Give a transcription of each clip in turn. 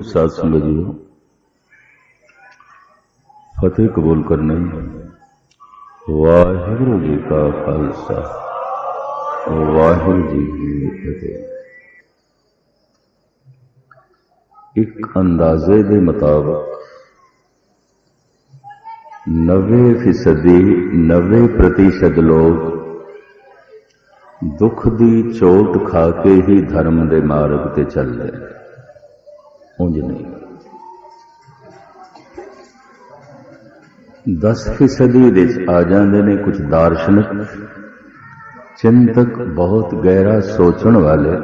साध संगत जी, फतेह कबूल करने। वाहिगुरू जी का खालसा, वाहिगुरू जी की फतेह। एक अंदाजे के मुताबिक 90% लोग दुख की चोट खा के ही धर्म के मार्ग ते चल रहे, उंज नहीं। 10% आ जाते ने कुछ दार्शनिक चिंतक, बहुत गहरा सोचण वाले,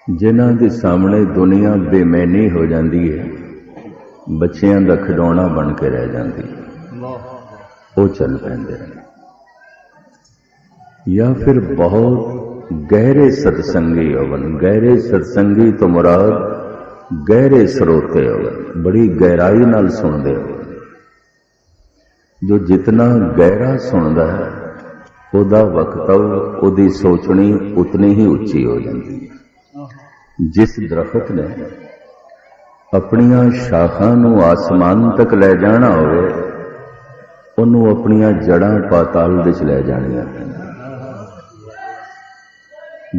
जिन्हां दे सामने दुनिया बेमैनी हो जाती है, बच्चियां दा खिडौना बन के रह जाती है, वो चल पैंदे हैं। या फिर बहुत गहरे सत्संगी होवन, गहरे सत्संगी तो मुराद गहरे स्रोते होवन, बड़ी गहराई नाल सुनते हो। जो जितना गहरा सुनता है उदा वक्तव, उदी सोचनी उतनी ही उच्ची हो जाती है। जिस दरखत ने अपनियां शाखां नूं आसमान तक ले जाना होवे, उन्होंने अपनियां जड़ां पाताल विच ले जानियां पैंदियां।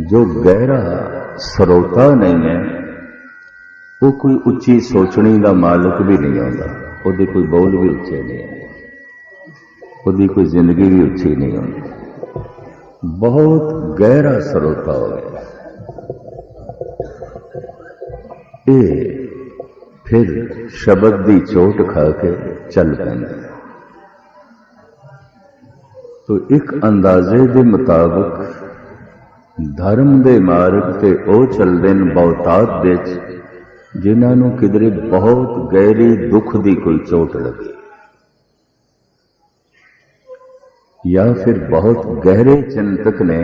जो गहरा स्रोता नहीं है, वो कोई उच्ची सोचनी का मालिक भी नहीं आता, उसके कोई बोल भी उच्चे नहीं आते, उसकी कोई जिंदगी भी उच्ची नहीं होती। बहुत गहरा स्रोता हो गया, ये फिर शब्द की चोट खा के चल पैंदा। तो एक अंदाजे के मुताबिक धर्म के मार्ग से वो चलते हैं बहुतात दे, जिन्होंने किधरे बहुत गहरी दुख की कोई चोट लगी, या फिर बहुत गहरे चिंतक ने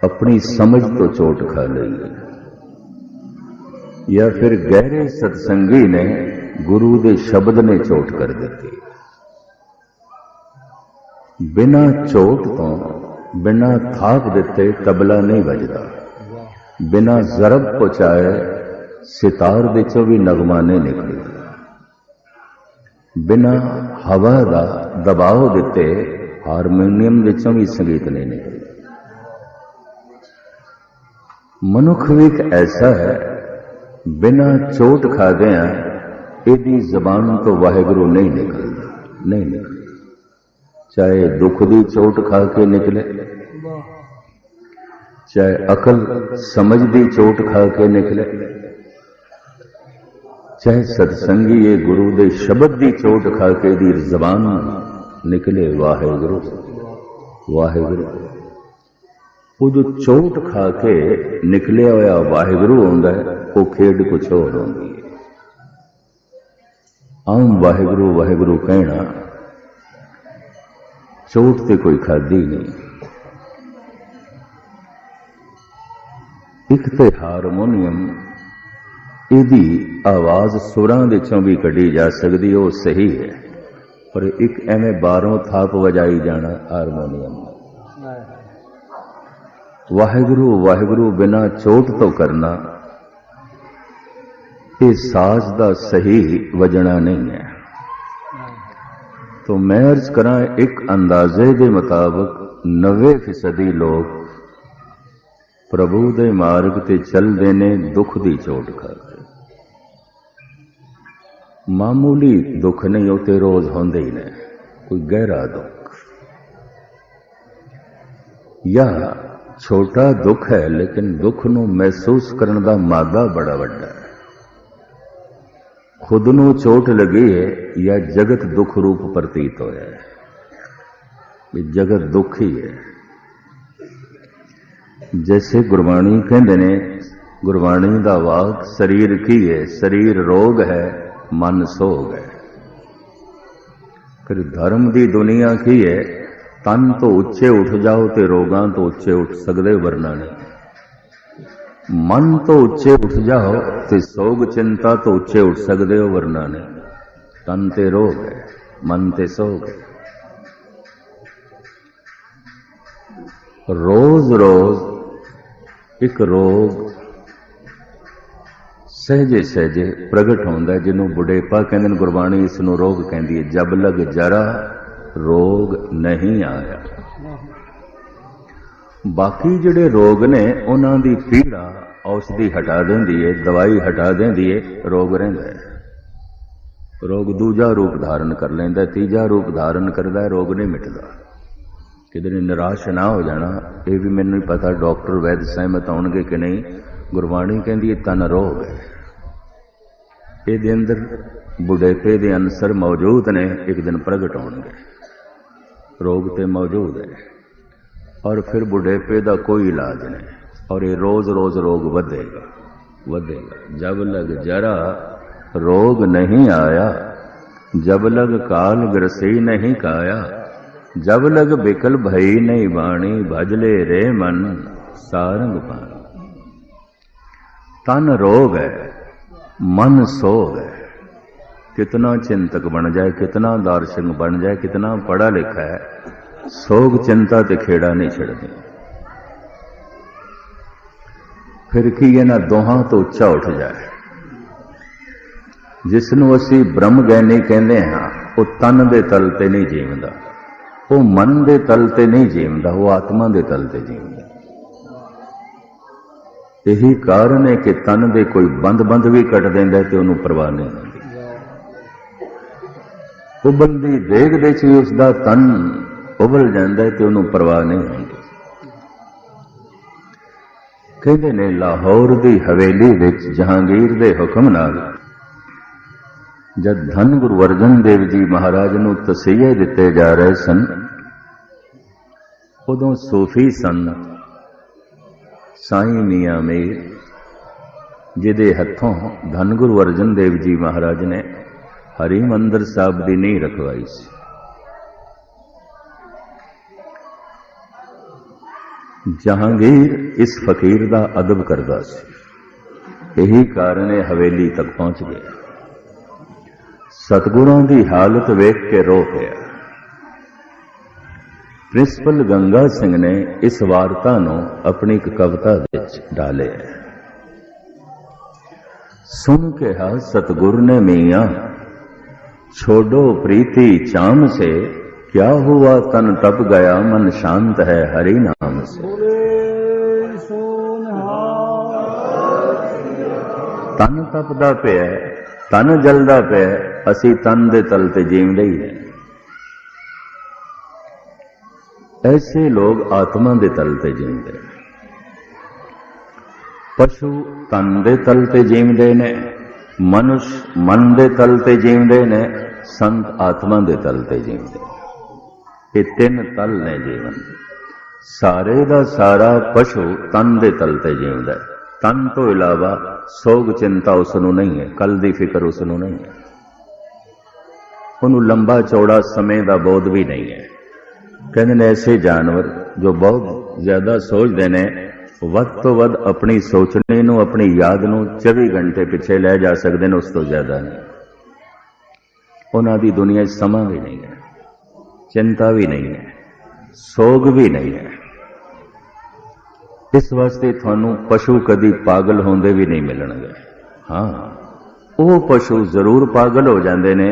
अपनी समझ तो चोट खा ली, या फिर गहरे सत्संगी ने गुरु के शब्द ने चोट कर दी। बिना चोट तो, बिना थाप दिते तबला नहीं बजदा, बिना जरब पहुंचाए सितार विचों भी नगमा नहीं निकलदा, बिना हवा का दबाव दिते हारमोनियम विचों भी संगीत नहीं निकलदा। मनुख भी एक ऐसा है, बिना चोट खादिया इहदी जबान तो वाहिगुरू नहीं निकलदा, नहीं निकलदा। चाहे दुख की चोट खा के निकले, चाहे अकल समझ की चोट खा के निकले, चाहे सत्संगी ये गुरु के शब्द की चोट खा के दी जबान निकले वाहिगुरू वाहिगुरू। वो जो चोट खा के निकलिया होया वाहिगुरू होंदा है, वो खेड कुछ होर होंदी है। आम वाहिगुरू वाहिगुरू कहना चोट से कोई खाधी नहीं। एक तो हारमोनियम, इहदी आवाज सुरां विचों भी कढ़ी जा सकती, वो सही है, पर एक एवें बारों थाप वजाई जाना हारमोनियम, वाहिगुरू वाहिगुरू बिना चोट तो करना, ये साज का सही वजना नहीं है। तो मैं अर्ज करा, एक अंदाजे के मुताबिक 90% लोग प्रभु के मार्ग ते चलते ने दुख की चोट खा के। मामूली दुख नहीं, वो तो रोज होंदे ही ने, कोई गहरा दुख या छोटा दुख है, लेकिन दुख नूं महसूस करने का मादा बड़ा वड्डा है। खुद नूं चोट लगी है या जगत दुख रूप प्रतीत होया है, जगत दुख ही है। जैसे गुरबाणी कहते ने, गुरबाणी का वाक शरीर की है, शरीर रोग है, मन सोग है। फिर धर्म की दुनिया की है, तन तो उच्चे उठ जाओ तो रोगां तो उच्चे उठ सकते, वरना नहीं। मन तो उच्चे उठ जाओ तो सोग चिंता तो उच्चे उठ सकते हो, वरना नहीं। तन ते रोग है, मन ते सोग है। रोज रोज एक रोग सहजे सहजे प्रगट होंदा, जिन्हों बुढ़ेपा कहते हैं गुरबाणी इसनों रोग कहती है। जब लग जरा रोग नहीं आया। बाकी जिहड़े रोग ने उन्हां दी पीड़ा औषधि हटा देंदी है, दवाई हटा देंदी है, रोग रहिंदा है। रोग दूजा रूप धारण कर लैंदा, तीजा रूप धारण करदा है, रोग नहीं मिटदा। किधरे निराश ना हो जाना, ये भी मैनूं नहीं पता डॉक्टर वैद सहमत होणगे कि नहीं। गुरबाणी कहती है तन रोग है, ये अंदर बुढ़ेपे दे अंसर मौजूद ने, एक दिन प्रगट होणगे। रोग तो मौजूद है और फिर बुढ़ेपे का कोई इलाज नहीं, और ये रोज रोज रोग बढ़ेगा बढ़ेगा। जब लग जरा रोग नहीं आया, जब लग काल ग्रसी नहीं काया, जब लग बिकल भई नहीं बाणी, भजले रे मन सारंग पानी। तन रोग है, मन सोग है। कितना चिंतक बन जाए, कितना दार्शनिक बन जाए, कितना पढ़ा लिखा है, सोग चिंता ते खेड़ा नहीं छड़ती। फिर की इन्हां दोहां तो उच्चा उठ जाए। जिसनों असी ब्रह्म ज्ञानी कहते हाँ, वो तन दे तल ते नहीं जीवदा, वो मन दे तल ते नहीं जीवदा, वो आत्मा दे तल ते जीवदा। यही कारण है कि तन दे कोई बंद बंद भी कट देंदा ते उन्होंने परवाह नहीं होती। उबलदी देग दे च उसका तन उबल जाता है तो उन्होंने परवाह नहीं होती। कहते ने लाहौर दी हवेली विच जहांगीर दे हुक्म नाल जब धन गुरु अर्जन देव जी महाराज नूं तसीहे दिते जा रहे सन, उदों सूफी सन साईं मियां मीर, जिहदे हथों धन गुरु अर्जन देव जी महाराज ने हरिमंदिर साहब की नींह रखवाई सी। जहांगीर इस फकीर का अदब करता सी, यही कारण है हवेली तक पहुंच गया। सतगुरों की हालत वेख के रो गया। प्रिंसिपल गंगा सिंह ने इस वार्ता नूं अपनी एक कविता विच डाले। सुन के हा सतगुर ने मियां, छोड़ो प्रीति चाम से, क्या हुआ तन तप गया, मन शांत है हरि नाम से। तन तपदा पिया, तन जलदा पिया, असी तन दे तल ते जीवदे ही है। ऐसे लोग आत्मा दे तल ते जीवदे। पशु तन दे तल ते जीवदे ने, मनुष्य मन दे तल ते जीवदे ने, संत आत्मा दे तल ते जीवदे। ये तीन तल ने जीवन। सारे दा सारा पशु तन दे तल ते जीवदा है। तन तो इलावा सोग चिंता उसनों नहीं है, कल दी फिक्र उसनों नहीं है, उन्होंने लंबा चौड़ा समय का बोध भी नहीं है। कहते हैं ऐसे जानवर जो बहुत ज्यादा सोचते हैं, वध तो वध अपनी सोचने नूं, अपनी याद नूं 24 घंटे पिछे ले जा सकते हैं, उस तो ज्यादा नहीं। उन्हां दी दुनिया समा भी नहीं है, चिंता भी नहीं है, सोग भी नहीं है। इस वास्ते थानू पशु कदी पागल होंदे भी नहीं मिलणगे। हाँ, वो पशु जरूर पागल हो जाते ने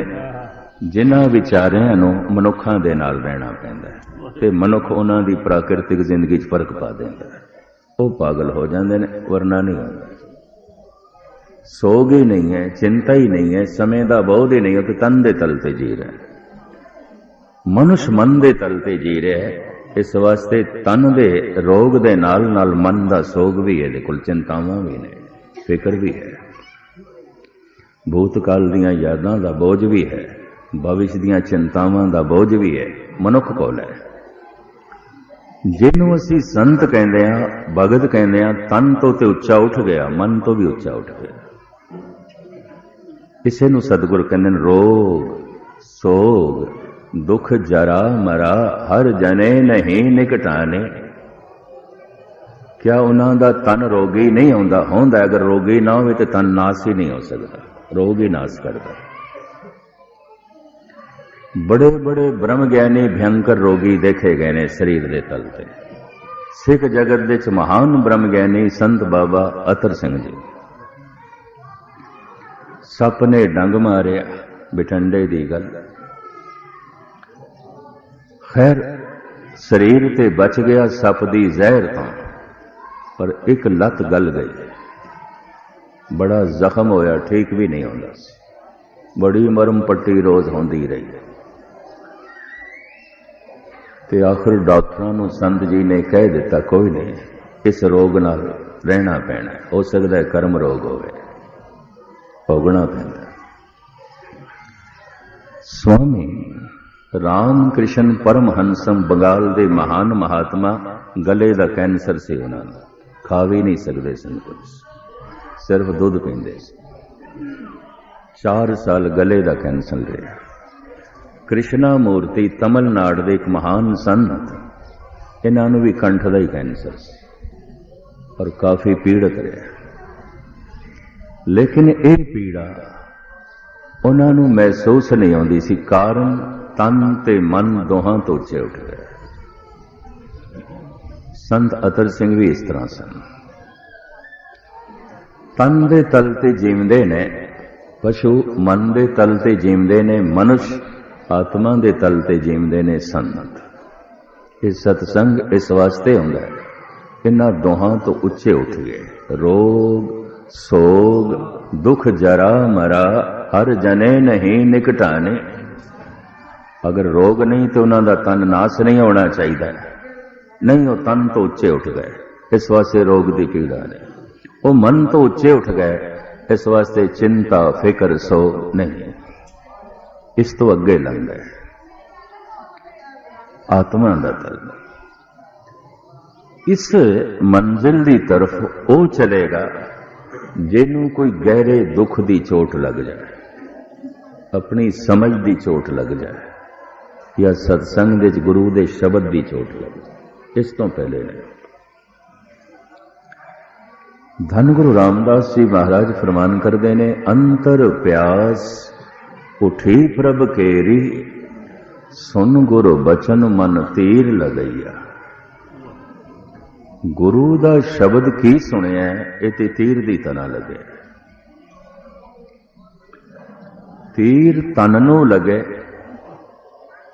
जिन्हां विचारिਆਂ ਨੂੰ मनुखां दे नाल रहना पैंदा है ते मनुख उन्हां दी प्राकृतिक जिंदगी च फर्क पा देंदा है। वो पागल हो जाते हैं, वरना नहीं होता। सोग ही नहीं है, चिंता ही नहीं है, समय का बोध ही नहीं है, तो तन दे तल ते जी रहा है। मनुष्य मन दे तल ते जी रहा है। इस वास्ते तन दे रोग दे नाल नाल मन दा सोग भी है, कोल चिंतावां भी ने, फिक्र भी है, भूतकाल दीयां यादां दा बोझ भी है, भविष्य दीयां चिंतावां दा बोझ भी है, मनुख कोल है। जिन्हों असी संत कहते हैं, भगत कहते हैं, तन तो ते उच्चा उठ गया, मन तो भी उच्चा उठ गया। इसे नूं सतगुर कहते हैं रोग सोग दुख जरा मरा हर जने नहीं निकटाने। क्या उन्हां दा तन रोगी नहीं होंदा? होंदा। अगर रोगी ना हो तो तन नाश ही नहीं हो सकता, रोग ही नाश करता। बड़े बड़े ब्रह्म ज्ञानी भयंकर रोगी देखे गए ने शरीर दे तल ते। सिख जगत दे च महान ब्रह्म ज्ञानी संत बाबा अतर सिंह जी, सप ने डंग मारिया बिठंडे दी गल। खैर शरीर ते बच गया सप दी जहर तो, पर एक लत गल गई, बड़ा जख्म होया, ठीक भी नहीं होता, बड़ी मरम पट्टी रोज होंदी रही। ते आखिर डॉक्टरों नूं संत जी ने कह दिता कोई नहीं, इस रोग नाल रहना पैना, हो सकता है कर्म रोग होवे, भोगना पैंदा। स्वामी राम कृष्ण परमहंसम बंगाल दे महान महात्मा गले दा कैंसर से उन्होंने खा भी नहीं सकते सन, कुछ सिर्फ दुध पींदे। 4 साल गले दा कैंसर रहा। कृष्णा मूर्ति तमिलनाडु दे एक महान संत, इन्होंने भी कंठ का ही कैंसर और काफी पीड़ित रहा, लेकिन यह पीड़ा उन्होंने महसूस नहीं आती सी, कारण तन ते मन दोहां तो उच्चे उठ गए। संत अतर सिंह भी इस तरह सन। तन दे तल ते जीवंदे ने पशु, मन दे तल ते जीवंदे ने मनुष्य, आत्मा दे तल ते जीवंदे ने संत। ये सत्संग इस वास्ते हुंदा है, इन्हां दोहां तो उच्चे उठ गए। रोग सोग दुख जरा मरा हर जने नहीं निकटाने। अगर रोग नहीं तो उन्हां दा तन नाश नहीं होना चाहिए, नहीं वो तन तो उच्चे उठ गए, इस वास्ते रोग की पीड़ा ने। वो मन तो उच्चे उठ गए, इस वास्ते चिंता फिक्र सो नहीं, इस तो अगे लंघ गए। आत्मा का तल, इस मंजिल की तरफ वो चलेगा जिन्हों कोई गहरे दुख की चोट लग जाए, अपनी समझ की चोट लग जाए, या सत्संग दे गुरु के शब्द की चोट लग जाए। इस तो पहले नहीं। धन गुरु रामदास जी महाराज फरमान करते ने, अंतर प्यास उठी प्रभ केरी, सुन गुरु बचन मन तीर लगैया। गुरु का शब्द की सुनिया, ये ते तीर की तरह लगे। तीर तन नूं लगे,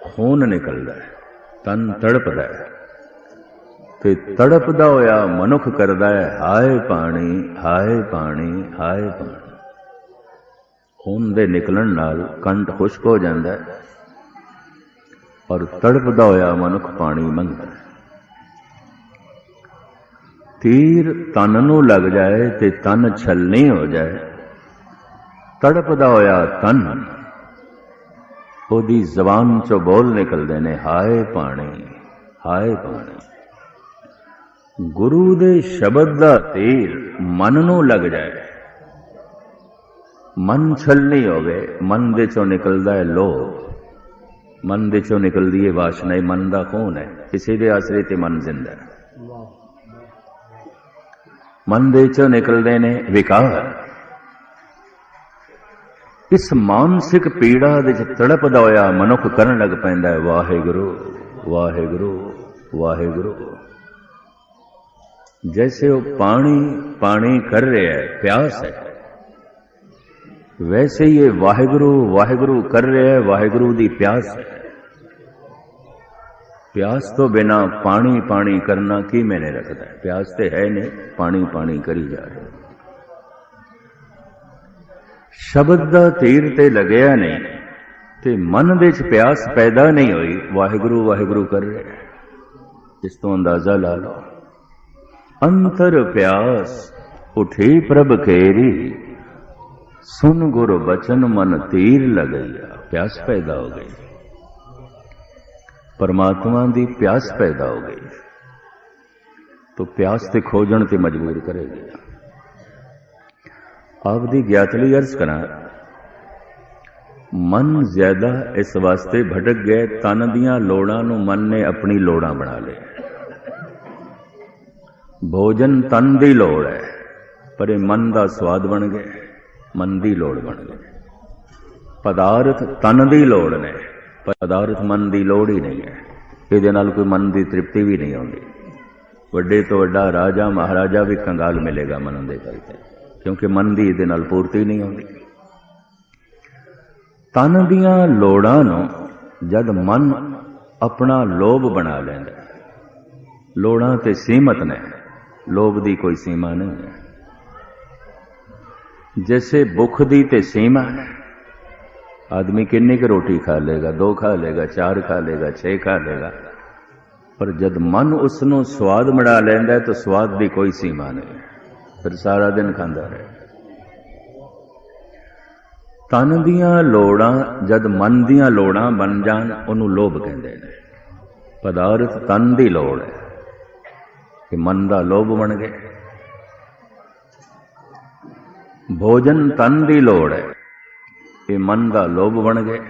खून निकलता है, तन तड़पदा है, ते तड़पदा होया मनुख करदा है हाय पानी हाय पानी हाय पानी। खून दे निकलन नाल कंठ खुश्क हो जाता है और तड़पदा होया मनुख पानी मंगदा है। तीर तन नूं लग जाए ते तन छलनी हो जाए, तड़पदा होया तन ओदी जबान चो बोल निकलते ने हाय पानी हाय पानी। गुरु दे शब्द दा तीर मन नूं लग जाए, मन छलनी होवे, मन दे चो निकलदा है लोभ, मन दे चो निकलदी है वासना, मन दा खून है, किसी दे आसरे ते मन जिंदा है। मन दे चो निकलदे ने विकार। इस मानसिक पीड़ा दे तड़पदा होया मनुख करन लग पैंदा है वाहेगुरु वाहेगुरु वाहेगुरु। जैसे वो पानी पानी कर रहे है, प्यास है, वैसे ये वाहेगुरु वाहेगुरु कर रहे है, वाहेगुरु दी प्यास है। प्यास तो बिना पानी पानी करना की मैंने रखता है, प्यास तो है नहीं, पानी पानी करी जा रहे। शब्द दा तीर ते लगया नहीं ते मन दे च प्यास पैदा नहीं हुई, वाहिगुरु वाहिगुरु कर रहे। इस तो अंदाजा ला लो। अंतर प्यास उठी प्रभ केरी, सुन गुरु बचन मन तीर लगैया। प्यास पैदा हो गई, परमात्मा की प्यास पैदा हो गई, तो प्यास ते खोजण ते मजबूर करेगी। आप दी ज्ञातली अर्ज करा, मन ज्यादा इस वास्ते भटक गए, तन दियां लोड़ां नूं मन ने अपनी लोड़ां बना लिया। भोजन तन दी लोड़ है, पर मन का स्वाद बन गए, मन की लोड़ बन गए। पदार्थ तन की लोड़ ने, पदार्थ मन की लोड़ ही नहीं है। ये नाल कोई मन की तृप्ति भी नहीं आती। वड्डे तो वड्डा राजा महाराजा भी कंगाल मिलेगा मन के करते, क्योंकि मन की ये पूर्ति नहीं होती। तन दियां लोड़ां नूं जद मन अपना लोभ बना लैंदा, लोड़ां ते सीमत ने, लोभ दी कोई सीमा नहीं है। जैसे भुख दी ते सीमा है, आदमी किन्नी की रोटी खा लेगा, 2 खा लेगा, 4 खा लेगा, 6 खा लेगा, पर जद मन उसनों स्वाद बना लैंदा है तो स्वाद की कोई सीमा नहीं, फिर सारा दिन खांदा रहे। तन दियां लोड़ां जद मन दियां लोड़ां बन जान उन्होंने लोभ कहते हैं। पदार्थ तन की लोड़ है कि मन का लोभ बन गया, भोजन तन की लोड़ है कि मन का लोभ बन गया।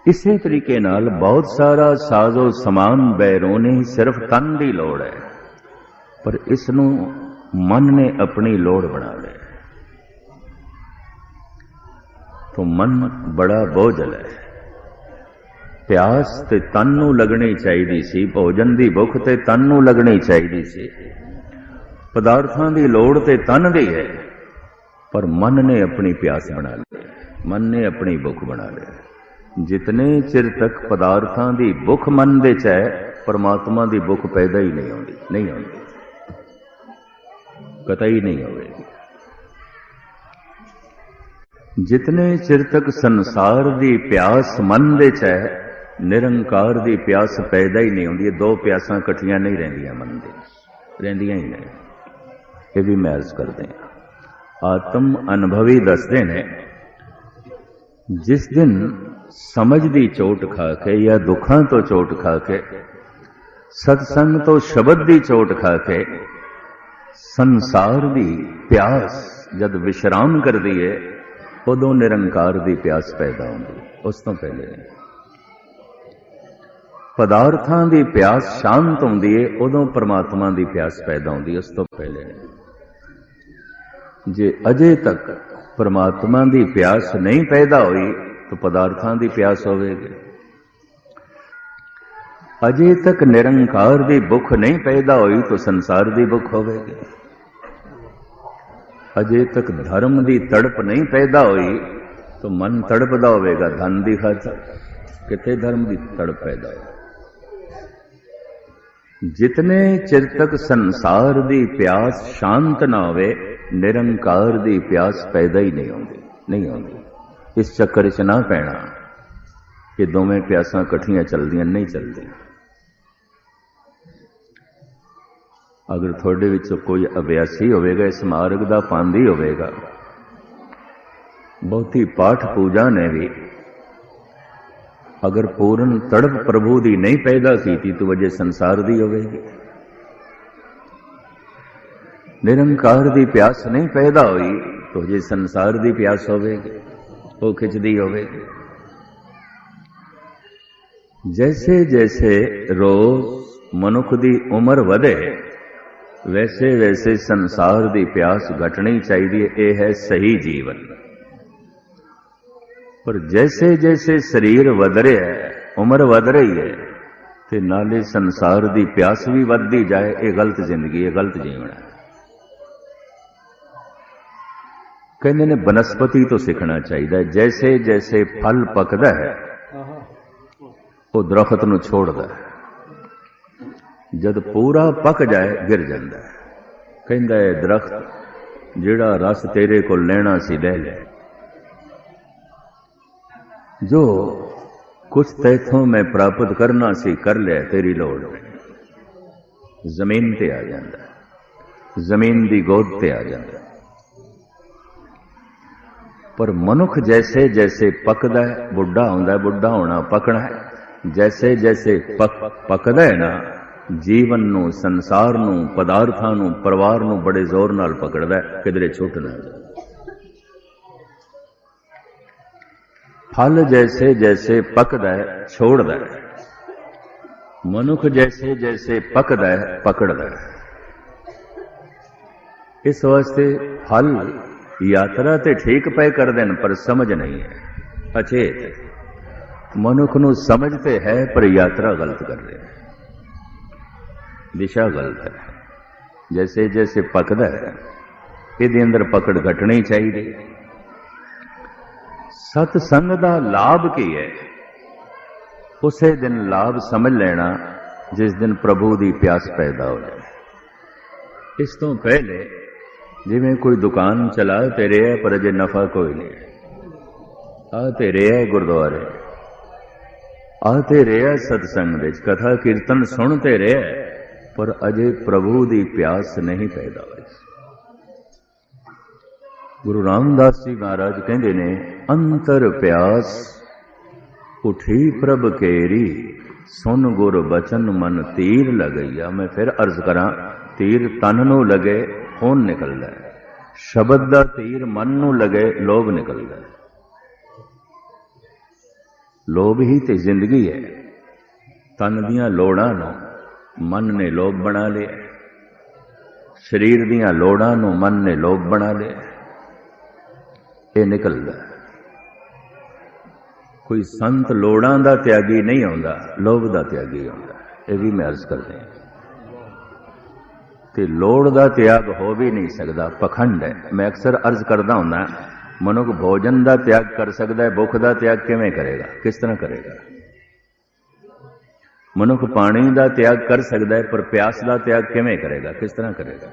इसी तरीके नाल बहुत सारा साजो समान बैरों सिर्फ तन की लोड़ है, पर इसनों मन ने अपनी लोड़ बना लिया, तो मन बड़ा बोझल है। प्यास ते तन नूं लगनी चाहिए सी, भोजन की भुख ते तन नूं लगनी चाहिए सी, पदार्थां की लोड़ ते तन दी है, पर मन ने अपनी प्यास बना ली, मन ने अपनी भुख बना ली। जितने चिर तक पदार्थां की भुख मन दे च है, परमात्मा की भुख पैदा ही नहीं होती, नहीं होती, कतई नहीं होगी। जितने चिर तक संसार की प्यास मन दे च है, निरंकार की प्यास पैदा ही नहीं होती। 2 प्यासां कट्ठियां नहीं रहिंदियां मन दे, रहिंदियां ही नहीं। ये भी मैं अर्ज करते हैं, आत्म अनुभवी दसते ने, जिस दिन समझ की चोट खा के या दुखां तो चोट खा के, सत्संग तो शब्द की चोट खा के, संसार की प्यास जद विश्राम कर दी है, उदों निरंकार की प्यास पैदा होगी। उस तो पहले पदार्थां की प्यास शांत होती है, उदों परमात्मा की प्यास पैदा होती है, उस तो पहले। जे अजे तक परमात्मा की प्यास नहीं पैदा हुई तो पदार्थां की प्यास होगी। अजे तक निरंकार की भुख नहीं पैदा हुई तो संसार की भुख होगी। अजे तक धर्म की तड़प नहीं पैदा हुई तो मन तड़पदा होगा धन की खातर, किथे धर्म की तड़प पैदा हो। जितने चिर तक संसार की प्यास शांत ना होवे, निरंकार की प्यास पैदा ही नहीं होती, नहीं होती। इस चक्कर च ना पैना कि दोवें प्यासां कट्ठियां चलदियां, नहीं चलदी। अगर थोड़े विच कोई अभ्यासी होवेगा, इस मार्ग का पांदी होवेगा, बहुती पाठ पूजा ने भी अगर पूर्ण तड़प प्रभु की नहीं पैदा की तो वजह संसार की होवेगी। निरंकार की प्यास नहीं पैदा हुई तो वजह संसार की प्यास होवेगी, वो खिंचदी होवेगी। जैसे जैसे रोज मनुख की उम्र वधे, वैसे वैसे संसार की प्यास घटनी चाहिए। यह है सही जीवन। पर जैसे जैसे शरीर वध रहा है, उम्र वध रही है, तो नाले संसार की प्यास भी वधदी जाए, ये गलत जिंदगी है, गलत जीवन है। कहते ने बनस्पति तो सीखना चाहिए। जैसे जैसे फल पकदा है वो दरख्त नूं छोड़दा है, जद पूरा पक जाए गिर जाता है। कहता है दरख्त जिहड़ा रस तेरे को लेना सी ले ले, जो कुछ तैथों मैं प्राप्त करना सी कर लिया, तेरी लोड़ जमीन ते आ जाता है, जमीन की गोद ते आ जाता है। पर मनुख जैसे जैसे पकदा है, बुढ़ा होंदा है, बुढ़ा होना पकना है। जैसे जैसे पकदा है ना, जीवन नू, संसार नू, पदार्थां नू, परिवार नू बड़े जोर नाल पकड़दा है, किधरे छुट ना जाए। फल जैसे जैसे पकदा है छोड़दा है, मनुख जैसे जैसे पकदा है पकड़दा है। इस वास्ते फल यात्रा ते ठीक पे कर देन, पर समझ नहीं है, अचेत मनुख नू समझते है पर यात्रा गलत कर रहे हैं, दिशा गलत है। जैसे जैसे पकदा है, ये अंदर पकड़ घटनी चाहिए। सतसंग का लाभ की है? उसे दिन लाभ समझ लेना जिस दिन प्रभु की प्यास पैदा हो जाए। इस तो पहले जिवें कोई दुकान चला ते रहा पर अजे नफा कोई नहीं, आते रहा गुरुद्वारे, आते रहा सतसंग विच, कथा कीर्तन सुनते रहा, पर अजे प्रभु की प्यास नहीं पैदा हुई। गुरु रामदास जी महाराज कहते ने, अंतर प्यास उठी प्रभ केरी, सुन गुर बचन मन तीर लगैया। मैं फिर अर्ज करा, तीर तन नू लगे खून निकलदा है, शब्द दा तीर मन नू लगे लोभ निकलदा है। लोभ ही ते जिंदगी है। तन दियां लोड़ां नू मन ने लोभ बना लिया, शरीर दियां लोड़ां नू मन ने लोभ बना लिया, ये निकलदा। कोई संत लोड़ां दा त्यागी नहीं होंदा, लोभ दा त्यागी होंदा। ये भी मैं अर्ज करते हैं। ते लोड़ दा त्याग हो भी नहीं सकता, पखंड है। मैं अक्सर अर्ज करता हूं, मनुख भोजन दा त्याग कर सकता है, भुख दा त्याग किवें करेगा? किस तरह करेगा? मनुख पानी दा त्याग कर सकता है, पर प्यास दा त्याग किवें करेगा? किस तरह करेगा?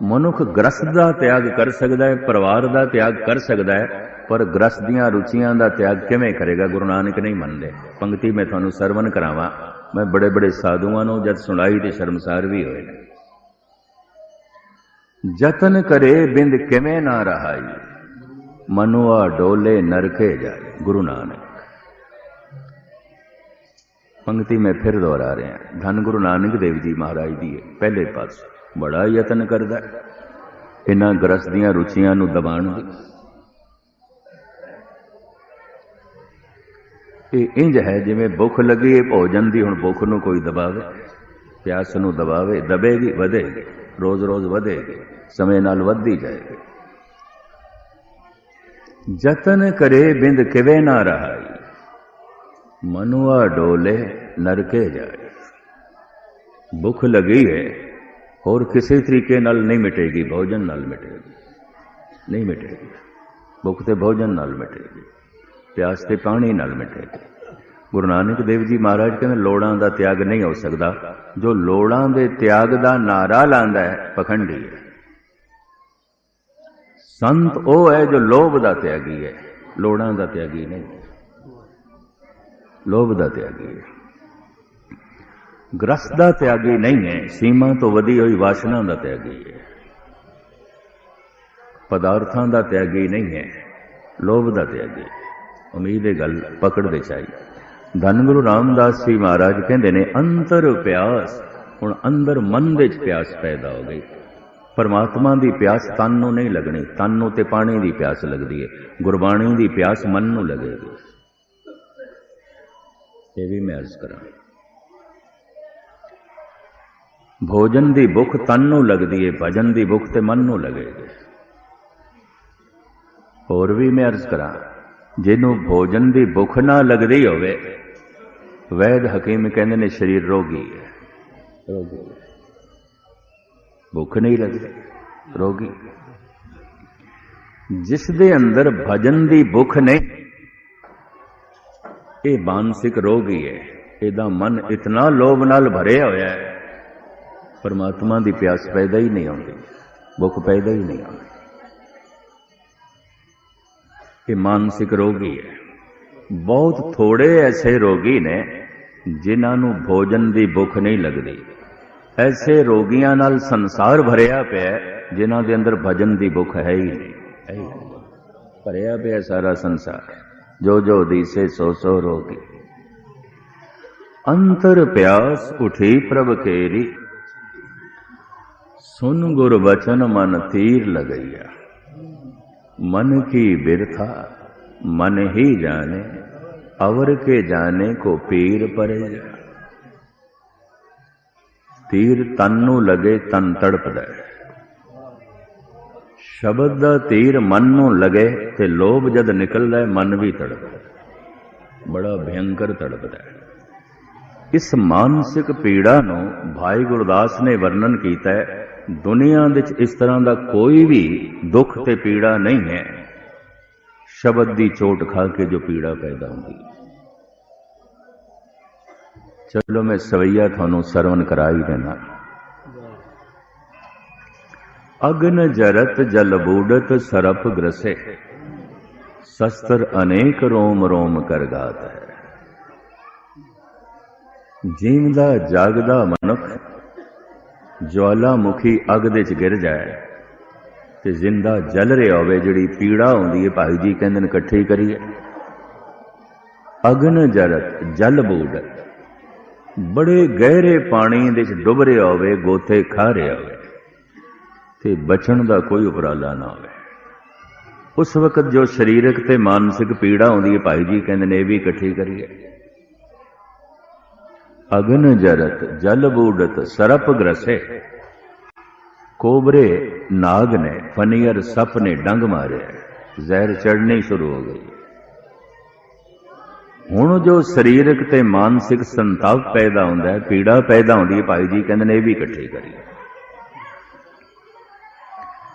मनुख ग्रस्त दा त्याग कर सकता है, परिवार दा त्याग कर सकता है, पर ग्रस्त दियां रुचियां दा त्याग किवें करेगा? गुरु नानक नहीं मनदे। पंक्ति मैं तुहानूं सरवण करावां। मैं बड़े बड़े साधुआं नूं जद सुनाई ते शर्मसार भी होए। जतन करे बिंद किवें ना रहाई, मनुआ डोले नरके जाए। गुरु नानक। पंक्ति में फिर दोहरा रहे हैं। धन गुरु नानक देव जी महाराज दी पहले पास बड़ा यतन करदा इन्हां ग्रस्त दियां रुचियां नूं दबाण दी। ये इंज है जिवें भुख लगी है भोजन दी, हुण भुख नूं कोई दबावे, प्यास नूं दबावे, दबेगी वधेगी, रोज रोज वधेगी, समय नाल वधदी जाएगी। जतन करे बिंद किवें ना रहाई, मनुआ डोले नरके जाए। भुख लगी है और किसी तरीके नाल नहीं मिटेगी, भोजन नाल मिटेगी, नहीं मिटेगी। भुख ते भोजन नाल मिटेगी, प्यास ते पानी नाल मिटेगी। गुरु नानक देव जी महाराज कहते लोड़ां दा त्याग नहीं हो सकता। जो लोड़ां दे त्याग दा नारा लांदा है पखंडी है। संत वो है जो लोभ दा त्यागी है, लोड़ां दा त्यागी नहीं, लोभ दा त्यागी है। ग्रस्त दा त्यागी नहीं है, सीमा तो वधी हुई वासना दा त्यागी है। पदार्थां दा त्यागी नहीं है, लोभ दा त्यागी है। उम्मीद है गल पकड़ दे चाहिए। धन गुरु रामदास जी महाराज कहते ने, अंतर प्यास, हुण अंदर मन दे प्यास पैदा हो गई। परमात्मा की प्यास तन नूं नहीं लगनी, तन नूं ते पानी की प्यास लगती है। गुरबाणी की प्यास मन नूं लगेगी। ये भी मैं अर्ज करा। भोजन की भुख तन नूं लगती है, भजन की भुख ते मन नूं लगेगी। होर भी मैं अर्ज करा, जिन्हों भोजन की भुख ना लगती होवे, वैद हकीम कहते ने शरीर रोगी है, रोगी, भुख नहीं लगती, रोगी। जिस दे अंदर भजन की भुख नहीं, ये मानसिक रोगी है। इहदा मन इतना लोभ नाल भरिया होया है, परमात्मा की प्यास पैदा ही नहीं आती, भुख पैदा ही नहीं आती। ये मानसिक रोगी है। बहुत थोड़े ऐसे रोगी ने जिन्होंने भोजन की भुख नहीं लगती। ऐसे रोगियों नाल संसार भरिया पिया जिन्हों के अंदर भजन की भुख है ही नहीं, भरिया पिया सारा संसार। जो जो दिसे सो सो रोगी। अंतर प्यास उठी प्रभ केरी, सुन गुर बचन मन तीर लगैया। मन की बिरथा मन ही जाने, अवर के जाने को पीर परे। तीर तन नू लगे तन तड़पदा है, शब्द दा तीर मन नू लगे ते लोभ जद निकलदा है मन भी तड़पदा, बड़ा भयंकर तड़पदा है। इस मानसिक पीड़ा नू भाई गुरदास ने वर्णन किया है। दुनिया विच इस तरह का कोई भी दुख ते पीड़ा नहीं है। शब्द की चोट खा के जो पीड़ा पैदा होती। चलो मैं सवैया थानू सरवण करा ही देना। अग्न जरत जल बूडत सरप ग्रसे, शस्त्र अनेक रोम रोम कर गात है। जीवदा जागदा मनुख ज्वालामुखी अग दे च गिर जाए ते जिंदा जल रहा होवे, जिहड़ी पीड़ा आउंदी है भाई जी कहंदे ने इकट्ठी करिए। अग्न जरत जल बूडत, बड़े गहरे पानी दे च डुब रहा होवे, गोते खा रहा होवे ते बचण दा कोई उपराला ना होवे। उस वक्त जो शरीरक ते मानसिक पीड़ा आउंदी है भाई जी कहंदे ने भी इकट्ठी करिए। अग्न जरत जल बूडत सरप ग्रसे, कोबरे नाग ने फनियर सप ने डंग मारे, जहर चढ़नी शुरू हो गई। हुण जो शरीरक ते मानसिक संताप पैदा होंदा है, पीड़ा पैदा होंदी है, भाई जी कहंदे ने भी इकट्ठी करिए।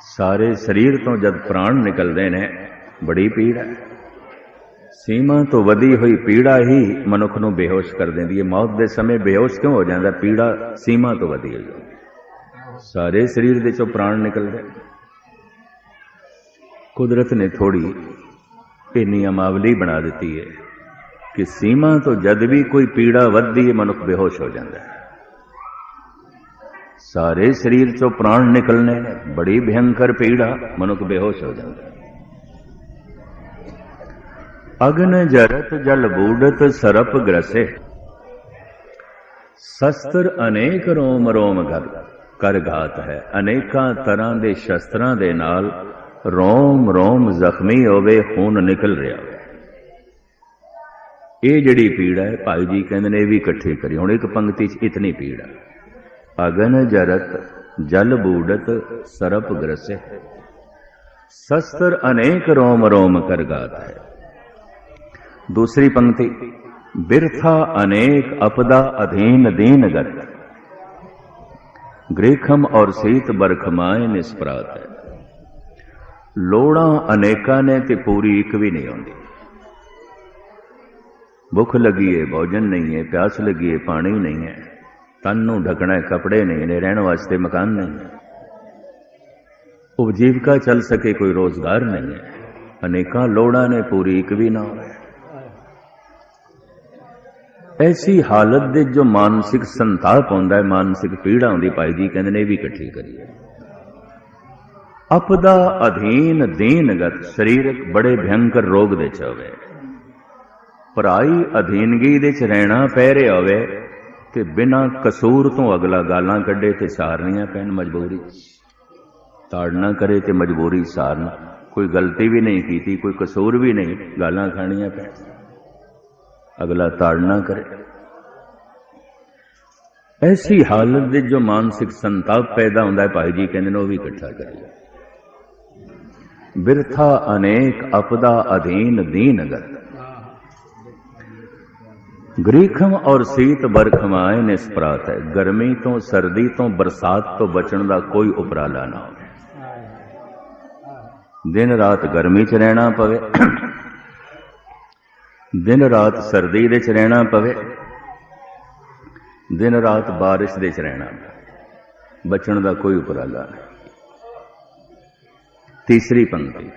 सारे शरीर तो जब प्राण निकलते हैं बड़ी पीड़ है। सीमा तो वधी हुई पीड़ा ही मनुख नूं बेहोश कर देंदी है। मौत के समय बेहोश क्यों हो जाता? पीड़ा सीमा तो वधी हुई, सारे शरीर दे चों प्राण निकलते। कुदरत ने थोड़ी इन्नी अमावली बना दी है कि सीमा तो जद भी कोई पीड़ा वधदी है मनुख बेहोश हो जाता है। सारे शरीर चों प्राण निकलने, बड़ी भयंकर पीड़ा, मनुख बेहोश हो जाता है। अग्न जरत जल बूडत सरप ग्रसे, शस्त्र अनेक रोम रोम कर घात है। अनेकां तरह के शस्त्रां दे नाल रोम रोम जख्मी होवे, खून निकल रहा है। ये जिहड़ी पीड़ा है भाई जी कहंदे ने भी इकट्ठी करी। हुण एक पंक्ति च इतनी पीड़ा। अग्न जरत जल बूडत सरप ग्रसे, शस्त्र अनेक रोम रोम कर गात है। दूसरी पंक्ति, बिरथा अनेक अपदा अधीन दीनगत, ग्रीखम और शीत बरखमाए निष्परात है। लोड़ा अनेका ने ते पूरी एक भी नहीं आती। भुख लगी है, भोजन नहीं है, प्यास लगी है, पानी नहीं है, तन नूं ढकना है, कपड़े नहीं ने, रहने वास्ते मकान नहीं है, उपजीविका चल सके कोई रोजगार नहीं है। अनेका लोड़ा ने पूरी एक भी ना हो। ऐसी हालत दे जो मानसिक संताप होंदा है, मानसिक पीड़ा होंदी, भाई जी कहंदे ने भी इकट्ठी करिए। अपदा अधीन दीनगत, शरीरक बड़े भयंकर रोग दे च होवे, पराई अधीनगी दे च रहना पै रहा होवे ते बिना कसूर तो अगला गालां कड्डे ते सारनियां पैन, मजबूरी ताड़ना करे ते मजबूरी सारना। कोई गलती भी नहीं की, कोई कसूर भी नहीं, गालां खानियां पैन, अगला ताड़ना करे। ऐसी हालत दे जो मानसिक संताप पैदा होंदा है भाई जी कहंदे ने वो भी इकट्ठा करिए। बिरथा अनेक अपदा अधीन दीनगत, ग्रीखम और शीत बरखमाए निष्परात है। गर्मी तो सर्दी तो बरसात तो बचण का कोई उपराला ना हो। दिन रात गर्मी च रहना पवे, दिन रात सर्दी दे च रहना पवे, दिन रात बारिश दे च रहना, बचण का कोई उपराला नहीं। तीसरी पंक्ति,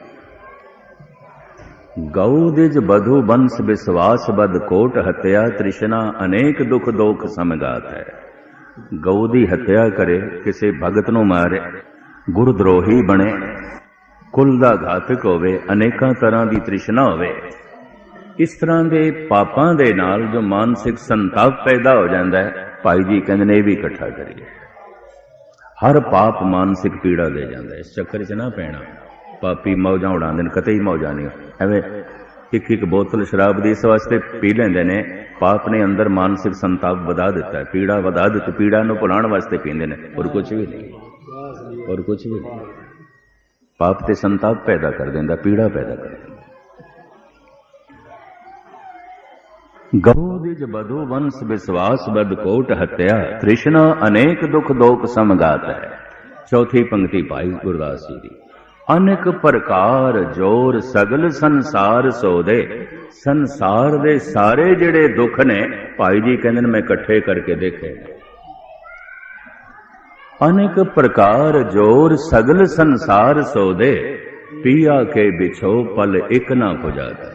गऊ दिज बधु बंस विश्वास बद कोट हत्या, तृष्णा अनेक दुख दोख समगात है। गऊ दी हत्या करे, किसी भगत नूं मारे, गुरद्रोही बने, कुल दा घातक होवे, अनेकां तरह दी तृष्णा होवे, इस तरह के पापां दे नाल जो मानसिक संताप पैदा हो जाता है, भाई जी कहंदे ने भी इकट्ठा करिए। हर पाप मानसिक पीड़ा दे जाता है, इस चक्कर च ना पैना। पापी मौजा उड़ाते हैं, कतई मौजा नहीं। एवं एक एक बोतल शराब की इस वास्ते पी लेंदे ने, पाप ने अंदर मानसिक संताप वधा दिता है, पीड़ा वधा दी, पीड़ा नूं भुलाण वास्ते पींदे ने, और कुछ भी नहीं, और कुछ भी नहीं। पाप ते संताप पैदा कर देंदा, पीड़ा पैदा कर देंदा। गऊ दिज बधु वंश विश्वास बद कोट हत्या, तृष्णा अनेक दुख दोख समगात है। चौथी पंक्ति भाई गुरदास जी दी, अनेक प्रकार जोर सगल संसार सोदे। संसार दे सारे जिहड़े दुख ने भाई जी कहंदे ने मैं इकट्ठे करके देखे। अनेक प्रकार जोर सगल संसार सोदे। पिया के बिछो पल एक ना पुजादा।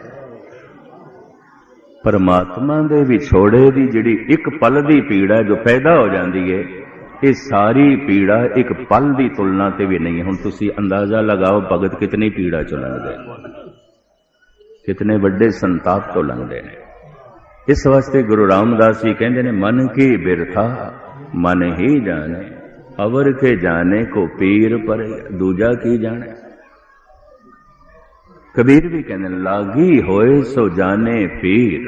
परमात्मा दे विछोड़े दी जिहड़ी एक पल दी पीड़ा जो पैदा हो जाती है, ये सारी पीड़ा एक पल की तुलना ते भी नहीं है। हुण तुसी अंदाजा लगाओ भगत कितनी पीड़ा चो लंघदे, कितने वड्डे संताप तो लंघदे ने। इस वास्ते गुरु रामदास जी कहंदे ने मन की बिरथा मन ही जाने, अवर के जाने को पीर पर दूजा की जाने। कबीर भी कहंदे ने लागी होए सो जाने पीर,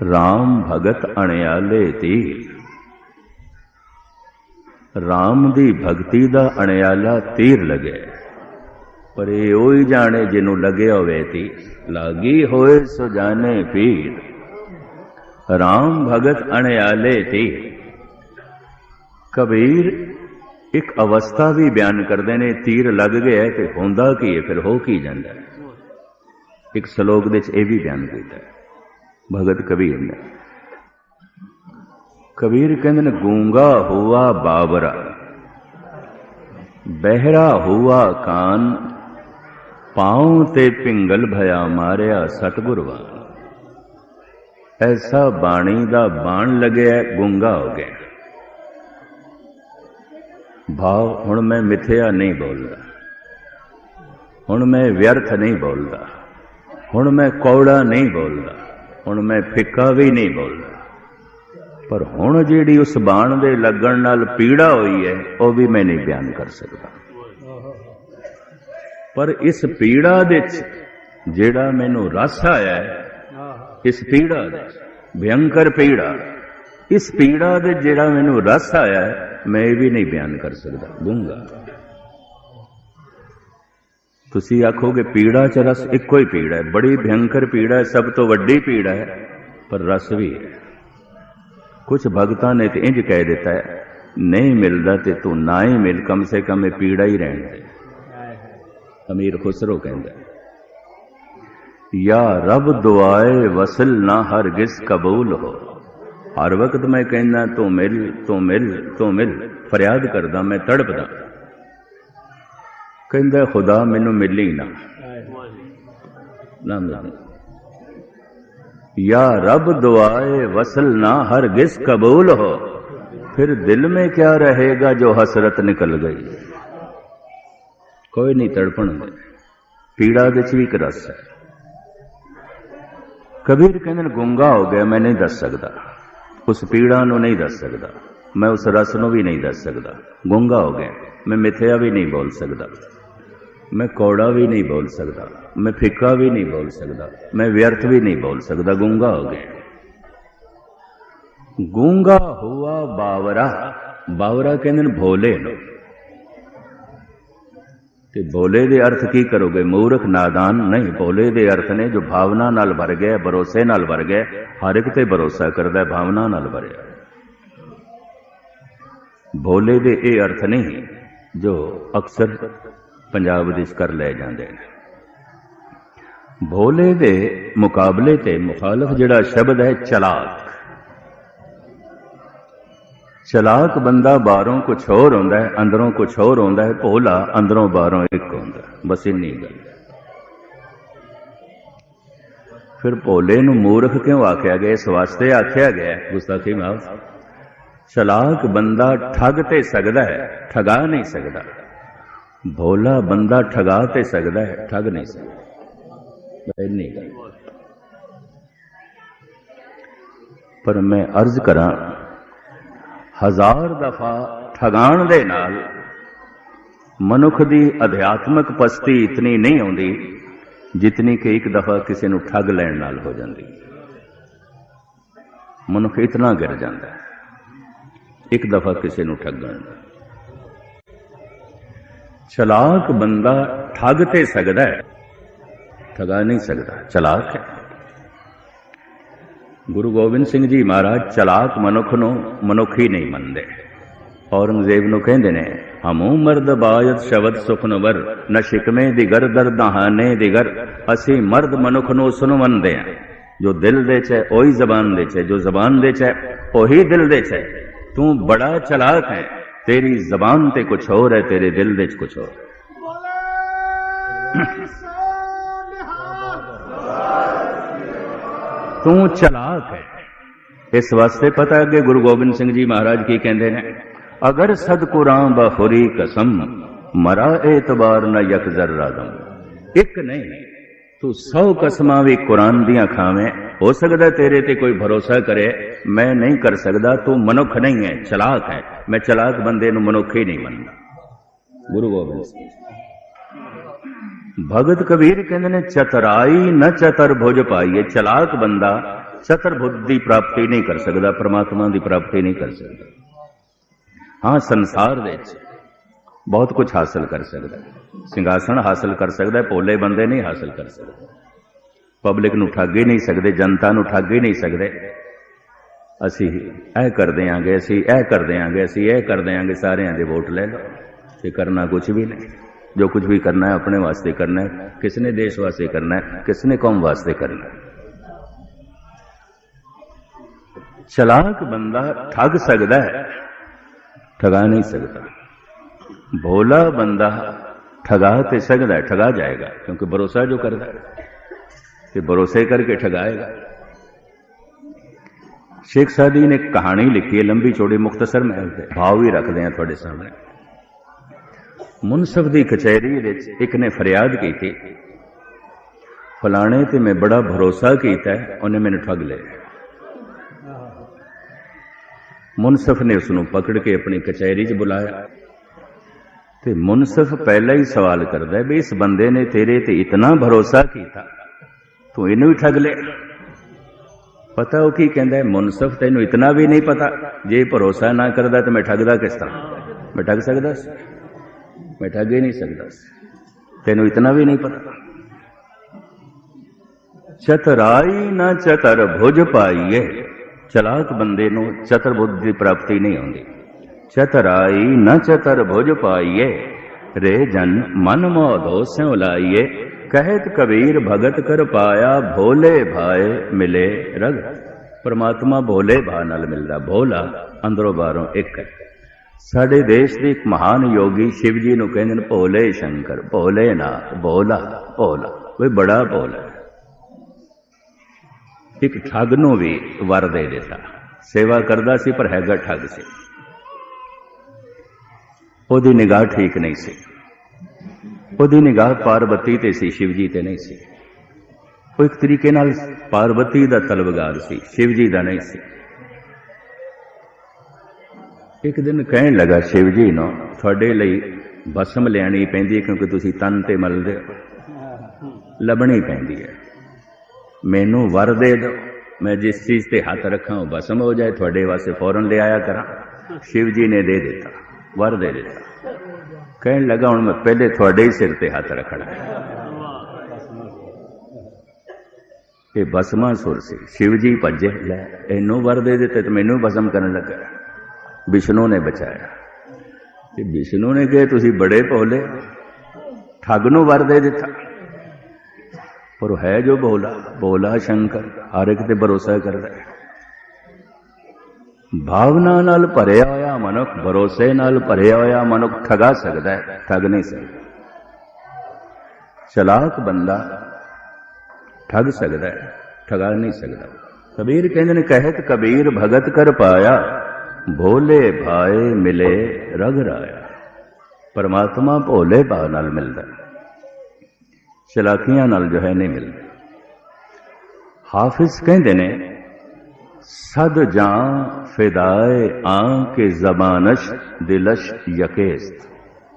राम भगत अणियाले तीर। राम दी भगती दा अणियाला तीर लगे, पर ये ओही जाने जिन्हों लगे होवे तीर। लागी होए सो जाने पीर, राम भगत अणियाले तीर। कबीर एक अवस्था भी बयान करते ने, तीर लग गया तो होंदा की है, फिर हो की जाता है। एक सलोक दे ये भी बयान किया भगत कबीर ने। कबीर कहते ने गूंगा हुआ बावरा, बहरा हुआ कान, पांव ते पिंगल भया मारिया सतगुरवान। ऐसा बाणी दा बाण लगे गूंगा हो गया। भाव हुण मैं मिथ्या नहीं बोलता, हुण मैं व्यर्थ नहीं बोलता, हुण मैं कौड़ा नहीं बोलता, हुण मैं फिक्का भी नहीं बोलता। पर हुण जिहड़ी उस बाण दे लगण नाल पीड़ा हुई है वह भी मैं नहीं बयान कर सकता। पर इस पीड़ा दे जिहड़ा मैनू रस आया है, इस पीड़ा दे भयंकर पीड़ा, इस पीड़ा दे जिहड़ा मैनू रस आया है मैं भी नहीं बयान कर सकता। गूंगा तुसी आखोगे पीड़ा च रस इको ही पीड़ा है, बड़ी भयंकर पीड़ा है, सब तो वड्डी पीड़ा है, पर रस भी है। कुछ भगतां ने तो इंज कह देता है नहीं मिलता तो तू ना ही मिल, कम से कम ये पीड़ा ही रहने दे। अमीर खुसरो कहता है या रब दुआए वसल ना हरगिज कबूल हो। हर वक्त मैं कहना तू मिल तू मिल तू मिल, फरियाद करदा मैं तड़पदा, कहंदा खुदा मैनू मिली ना मिल। या रब दुआए वसल ना हरगिज कबूल हो, फिर दिल में क्या रहेगा जो हसरत निकल गई। कोई नहीं तड़पण दे, पीड़ा दे भी एक रस है। कबीर कहते गूंगा हो गया, मैं नहीं दस सकता, उस पीड़ा नूं नहीं दस सकता, मैं उस रस नूं भी नहीं दस सकता। गूंगा हो गया, मैं मिथ्या भी नहीं बोल सकता, मैं कौड़ा भी नहीं बोल सकता, मैं फिक्का भी नहीं बोल सकता, मैं व्यर्थ भी नहीं बोल सकता। गूंगा हो गया। गूंगा हुआ बावरा, बावरा कहते भोले नो। ते भोले दे अर्थ की करोगे? मूर्ख नादान नहीं, भोले दे अर्थ ने जो भावना नाल भर गया, भरोसे नाल भर गया, हर एक ते भरोसा करदा है, भावना नाल भरिया। भोले दे ये अर्थ नहीं जो अक्सर पंजाब विच कर ले जाते हैं। भोले दे मुकाबले ते मुखालफ जिहड़ा शब्द है चलाक। चलाक बंदा बाहरों कुछ होर होंदा है, अंदरों कुछ होर होंदा है। भोला अंदरों बाहरों एक होंदा है, बस इन्नी गल। फिर भोले नूं मूर्ख क्यों आख्या गया? इस वास्ते आख्या गया, गुस्ताखी माफ, चलाक बंदा ठग ते सकदा है, ठगा नहीं सकदा। भोला बंदा ठगा ते सकदा है, ठग नहीं सकदा। इन्नी गल। पर मैं अर्ज करा, हजार दफा ठगाण दे नाल मनुख दी अध्यात्मक पस्ती इतनी नहीं आउंदी जितनी कि एक दफा किसी नूं ठग लैण नाल हो जाती। मनुख इतना गिर जाता है एक दफा किसी नूं ठगण। चलाक बंदा ठग ते सकदा है, ठगा नहीं सकता, चलाक है। गुरु गोबिंद सिंह जी महाराज चलाक मनुख नूं मनुख ही नहीं मनदे। औरंगजेब नूं कहंदे ने हमू मर्द बायत शब्द सुखनवर न शिकमे दिगर दर दहाने दिगर। असी मर्द मनुख नूं सुनवंदे हैं, जो दिल दे च है ओही जबान दे च है, जो जबान दे च है ओही दिल दे च है। तू बड़ा चलाक है, तेरी जबान ते कुछ और है, तेरे दिल दे च कुछ और। तू चलाक है। इस वास्ते पता है कि गुरु गोबिंद सिंह जी महाराज की कहते हैं, अगर सदकुरां बखुरी कसम मरा एतबार न यक जर्रा दम। एक नहीं तू 100 कसमां भी कुरान दियां खावें, हो सकता तेरे ते कोई भरोसा करे, मैं नहीं कर सकता, तू मनुख नहीं है, चलाक है। मैं चलाक बंदे नूं मनुख ही नहीं मनदा। गुरु गोबिंद सिंह भगत कबीर कहते ने, चतराई न चतर भुज पाइए। चलाक बंदा चतुर्भुज की प्राप्ति नहीं कर सकता, परमात्मा की प्राप्ति नहीं कर सकता। हाँ, संसार दे बहुत कुछ हासिल कर सकता है, सिंघासन हासिल कर सकता है, भोले बंदे नहीं हासिल कर सकते। पब्लिक नूं ठग ही नहीं सकते, जनता नूं ठग ही नहीं सकते। असी ऐ कर देंगे, असी ऐ कर देंगे, असी ऐ कर देंगे, सारे दे वोट ले लो। ये करना कुछ भी नहीं। जो कुछ भी करना है अपने वास्ते करना है, किसने देश वास्ते करना है, किसने कौम वास्ते करना है। चलाक बंदा ठग सकता है, ठगा नहीं सकता। भोला बंदा ठगा ते सकता है, ठगा जाएगा, क्योंकि भरोसा जो करता है कि भरोसे करके ठगाएगा। शेख सादी ने कहानी लिखी है, लंबी चौड़ी मुख्तसर में भाव भी रखते हैं थोड़े सामने। मुनसफ की कचहरी एक ने फरियाद की थी, फलाने ते मैं बड़ा भरोसा किया है, उन्हें मैंने ठग लिया। मुनसफ ने उसनों पकड़ के अपनी कचहरी च बुलाया ते मुनसफ पहला ही सवाल करता है भी इस बंदे ने तेरे ते इतना भरोसा किया, तू इनू ही ठग ले। पता वो की कहता है, मुनसफ तेनू इतना भी नहीं पता, जे भरोसा ना करता तो मैं ठगदा किस तरह। मैं ठग सकदा, मैं ठग ही नहीं सकता, तेनू इतना भी नहीं पता। चतराई ना चतर भुज पाइए। चलाक बंदे नूं चतुर्भुज की प्राप्ति नहीं होती। चतराई न चतर भुज पाइए, रे जन मन मोह स्यों लाइए। कहत कबीर भगत कर पाया, भोले भाए मिले रग। परमात्मा भोले भा नाल मिलदा। भोला अंदरों बाहरों एक है। साडे देश के एक महान योगी शिव जी नूं कहंदे ने भोले शंकर, भोले नाथ, भोला भोला। वे बड़ा भोला। एक ठग नूं भी वर दे दिता, सेवा करदा सी पर हैगा ठग सी। ओदी निगाह ठीक नहीं सी, ओदी निगाह पार्वती ते सी, शिव जी ते नहीं सी। वो एक तरीके नाल पार्वती दा तलबगार सी, शिव जी दा नहीं सी। एक दिन कहन लगा शिव जी नूं, तुहाडे लई भस्म लियानी पैंदी है, क्योंकि तुसीं तन ते मलदे हो, लभनी पैंदी है। मैनू वर दे दो, मैं जिस चीज ते हाथ रखा वो भस्म हो जाए, थोड़े वास्ते फौरन ले आया करा। शिव जी ने दे दिता, वर दे दिता। कहने लगा हुण मैं पहले थोड़े ही सिर ते हाथ रखना है। ये भस्मासुर सी। शिव जी भजे, लै इनू वर दे दिते तो मैनू भस्म करने लगा। विष्णु ने बचाया। विष्णु ने कहा तुसी बड़े भोले, ठग नू वर दे दिता, पर है जो भोला, भोला शंकर हर एक ते भरोसा करता है। भावना नाल भरिया होया मनुख, भरोसे नाल भरिया होया मनुख ठगा सकता है, ठग नहीं सकता। चलाक बंदा ठग सकता है, ठगा नहीं सकता। कबीर कहते ने, कहत कबीर भगत कर पाया, भोले भाए मिले रग राया। परमात्मा भोले भाव नाल मिलता है, चलाकियां नाल जो है नहीं मिलता। हाफिज कहते ने, सद जां फिदाए आं के जबानश दिलश यकेस्त।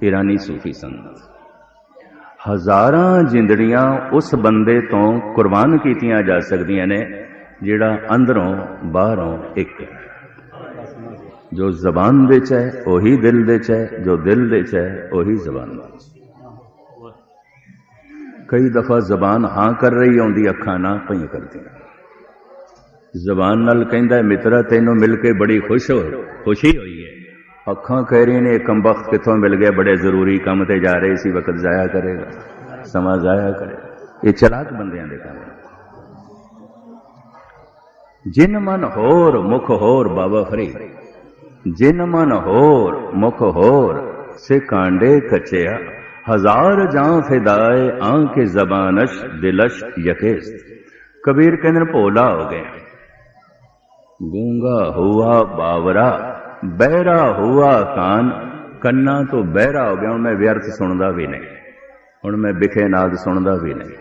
ईरानी सूफी संत। हजारां जिंदड़ियां उस बंदे तो कुर्बान कीतियां जा सकदियां ने जिहड़ा अंदरों बाहरों एक है। जो जबान दे च है वही दिल दे च है, जो दिल दे च है वही जबान दे च। कई दफा जबान हां कर रही होंदी, अखां ना पई करदी। जबान नाल कहंदा मित्रा तैनू मिल के बड़ी खुशी हुई है, अखां कह रही ने कम वक्त कितों मिल गया, बड़े जरूरी काम ते जा रहे सी, वक्त जाया करेगा, समा जाया करे। ये चलाक बंदियां दे काम। जिन मन होर मुख होर बाबा फरीद, जिन मन होर मुख होर से कांडे कचया, हजार जां फिदाए आंके जबानश दिलश यकेस। कबीर कहते भोला हो गया, गूंगा हुआ बावरा, बहरा हुआ कान, कन्ना तो बहरा हो गया। हूँ मैं व्यर्थ सुनता भी नहीं, हूँ मैं बिखे नाद सुनता भी नहीं,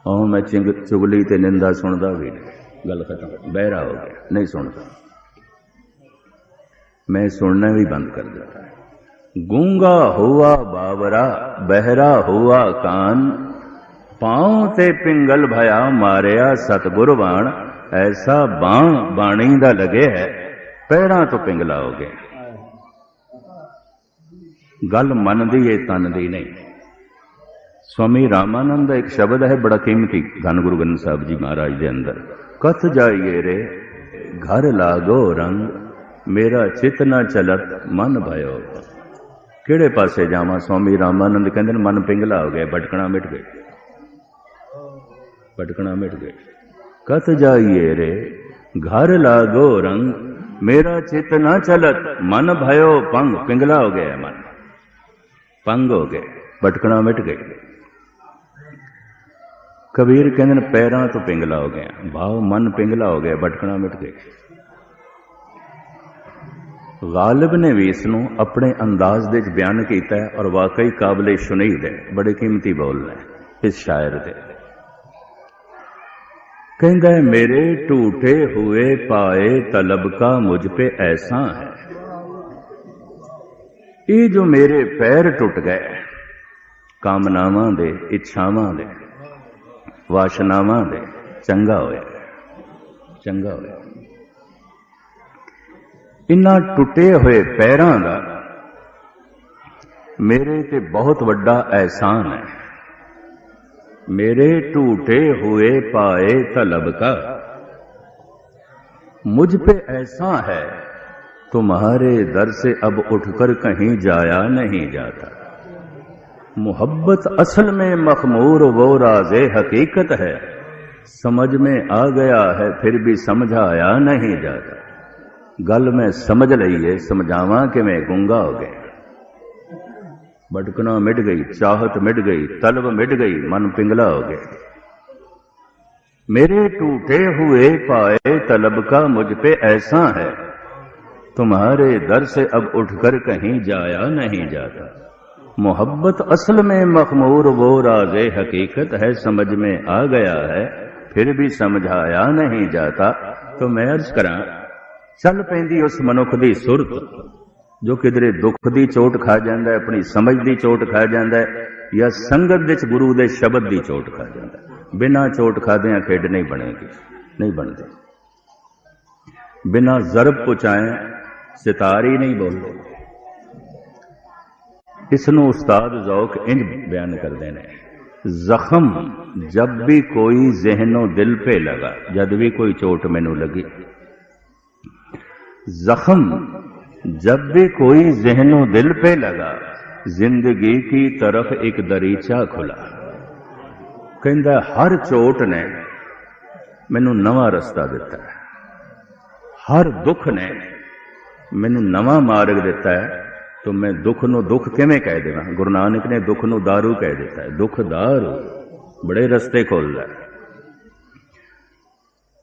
हूँ मैं चुगली ते निंदा सुनता भी नहीं। गल खत्म, बहरा हो गया, नहीं सुनता, मैं सुनना भी बंद कर देता है। गूंगा हुआ बावरा, बहरा हुआ कान, पांव ते पिंगल भया मारिया सतगुर बाण। ऐसा बाण बाणी दा लगे है, पैरां तो पिंगला हो गया। गल मन दी है, तन दी नहीं। स्वामी रामानंद एक शब्द है बड़ा कीमती, धन गुरु ग्रंथ साहब जी महाराज के अंदर, कथ जाइए रे घर लागो रंग, मेरा चित न चलत मन भयो। किहड़े पासे जावां? स्वामी रामानंद कहते हैं मन पिंगला हो गया, भटकना मिट गए, भटकना मिट गए। कथ जाइए रे घर लागो रंग, मेरा चित न चलत मन भयो पंग। पिंगला हो गया मन, पंग हो गए, भटकना मिट गई। कबीर कहते पैरां तो पिंगला हो गया, भाव मन पिंगला हो गया, भटकना मिट गई। गालिब ने भी इसनों अपने अंदाज दे बयान किया है और वाकई काबिले शुनीद है, बड़े कीमती बोल है इस शायर दे। कहता है मेरे टूटे हुए पाए तलब का मुझ पे ऐसा है, ये जो मेरे पैर टुट गए कामनावां दे, इच्छावां दे, वासनावां दे, चंगा होया, चंगा होया। इन्हां टुटे हुए पैरां दा मेरे ते बहुत वड्डा एहसान है। मेरे टूटे हुए पाए तलब का मुझ पे ऐसा है, तुम्हारे दर से अब उठकर कहीं जाया नहीं जाता। मोहब्बत असल में मखमूर वो राज़े हकीकत है, समझ में आ गया है फिर भी समझाया नहीं जाता। गल मैं समझ लईए, समझावा कि मैं गूंगा हो गया, भटकना मिट गई, चाहत मिट गई, तलब मिट गई, मन पिंगला हो गया। मेरे टूटे हुए पाए तलब का मुझ पे ऐसा है, तुम्हारे दर से अब उठकर कहीं जाया नहीं जाता। मोहब्बत असल में मखमूर वो राज़े हकीकत है, समझ में आ गया है फिर भी समझाया नहीं जाता। तो मैं अर्ज करा, चल पैंदी उस मनुख दी सुरत जो किधरे दुख दी चोट खा जाता है, अपनी समझ दी चोट खा जाता है, या संगत विच गुरु दे शब्द दी चोट खा जाता है। बिना चोट खादियां खेड नहीं बनेगी, नहीं बनती। बिना जरब पुचाए सितार ही नहीं बोलते। इसनों उस्ताद ज़ौक इंज बयान करते हैं, जख्म जब भी कोई जहनो दिल पे लगा, जब भी कोई चोट मैनू लगी, जख्म जब भी कोई जहनो दिल पे लगा, जिंदगी की तरफ एक दरीचा खुला। कहता हर चोट ने मैनू नवा रास्ता दिता है, हर दुख ने मैनू नवा मार्ग दिता है। तो मैं दुख नू दुख किवें कह देवां? गुरु नानक ने दुख नू दारू कह दिता है। दुख दारू बड़े रस्ते खोलदा है।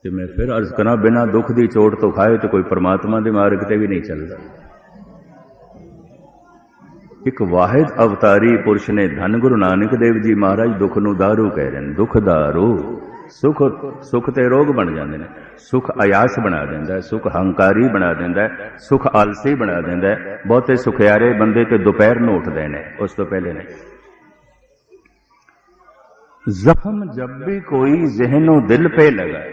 तो मैं फिर अर्ज करा, बिना दुख की चोट तो खाए तो कोई परमात्मा के मार्ग से भी नहीं चलता। एक वाहिद अवतारी पुरुष ने धन गुरु नानक देव जी महाराज दुख नू दारू कह रहे हैं। दुख दारू, सुख सुख ते रोग बन जाते हैं। सुख अयास बना देंदा है, सुख हंकारी बना देंदा है, सुख आलसी बना देंदा है। बहुते सुखियारे बंदे तो दोपहर नूं उठदे ने, उस तो पहले नहीं। जख्म जब भी कोई जहनो दिल पे लगा,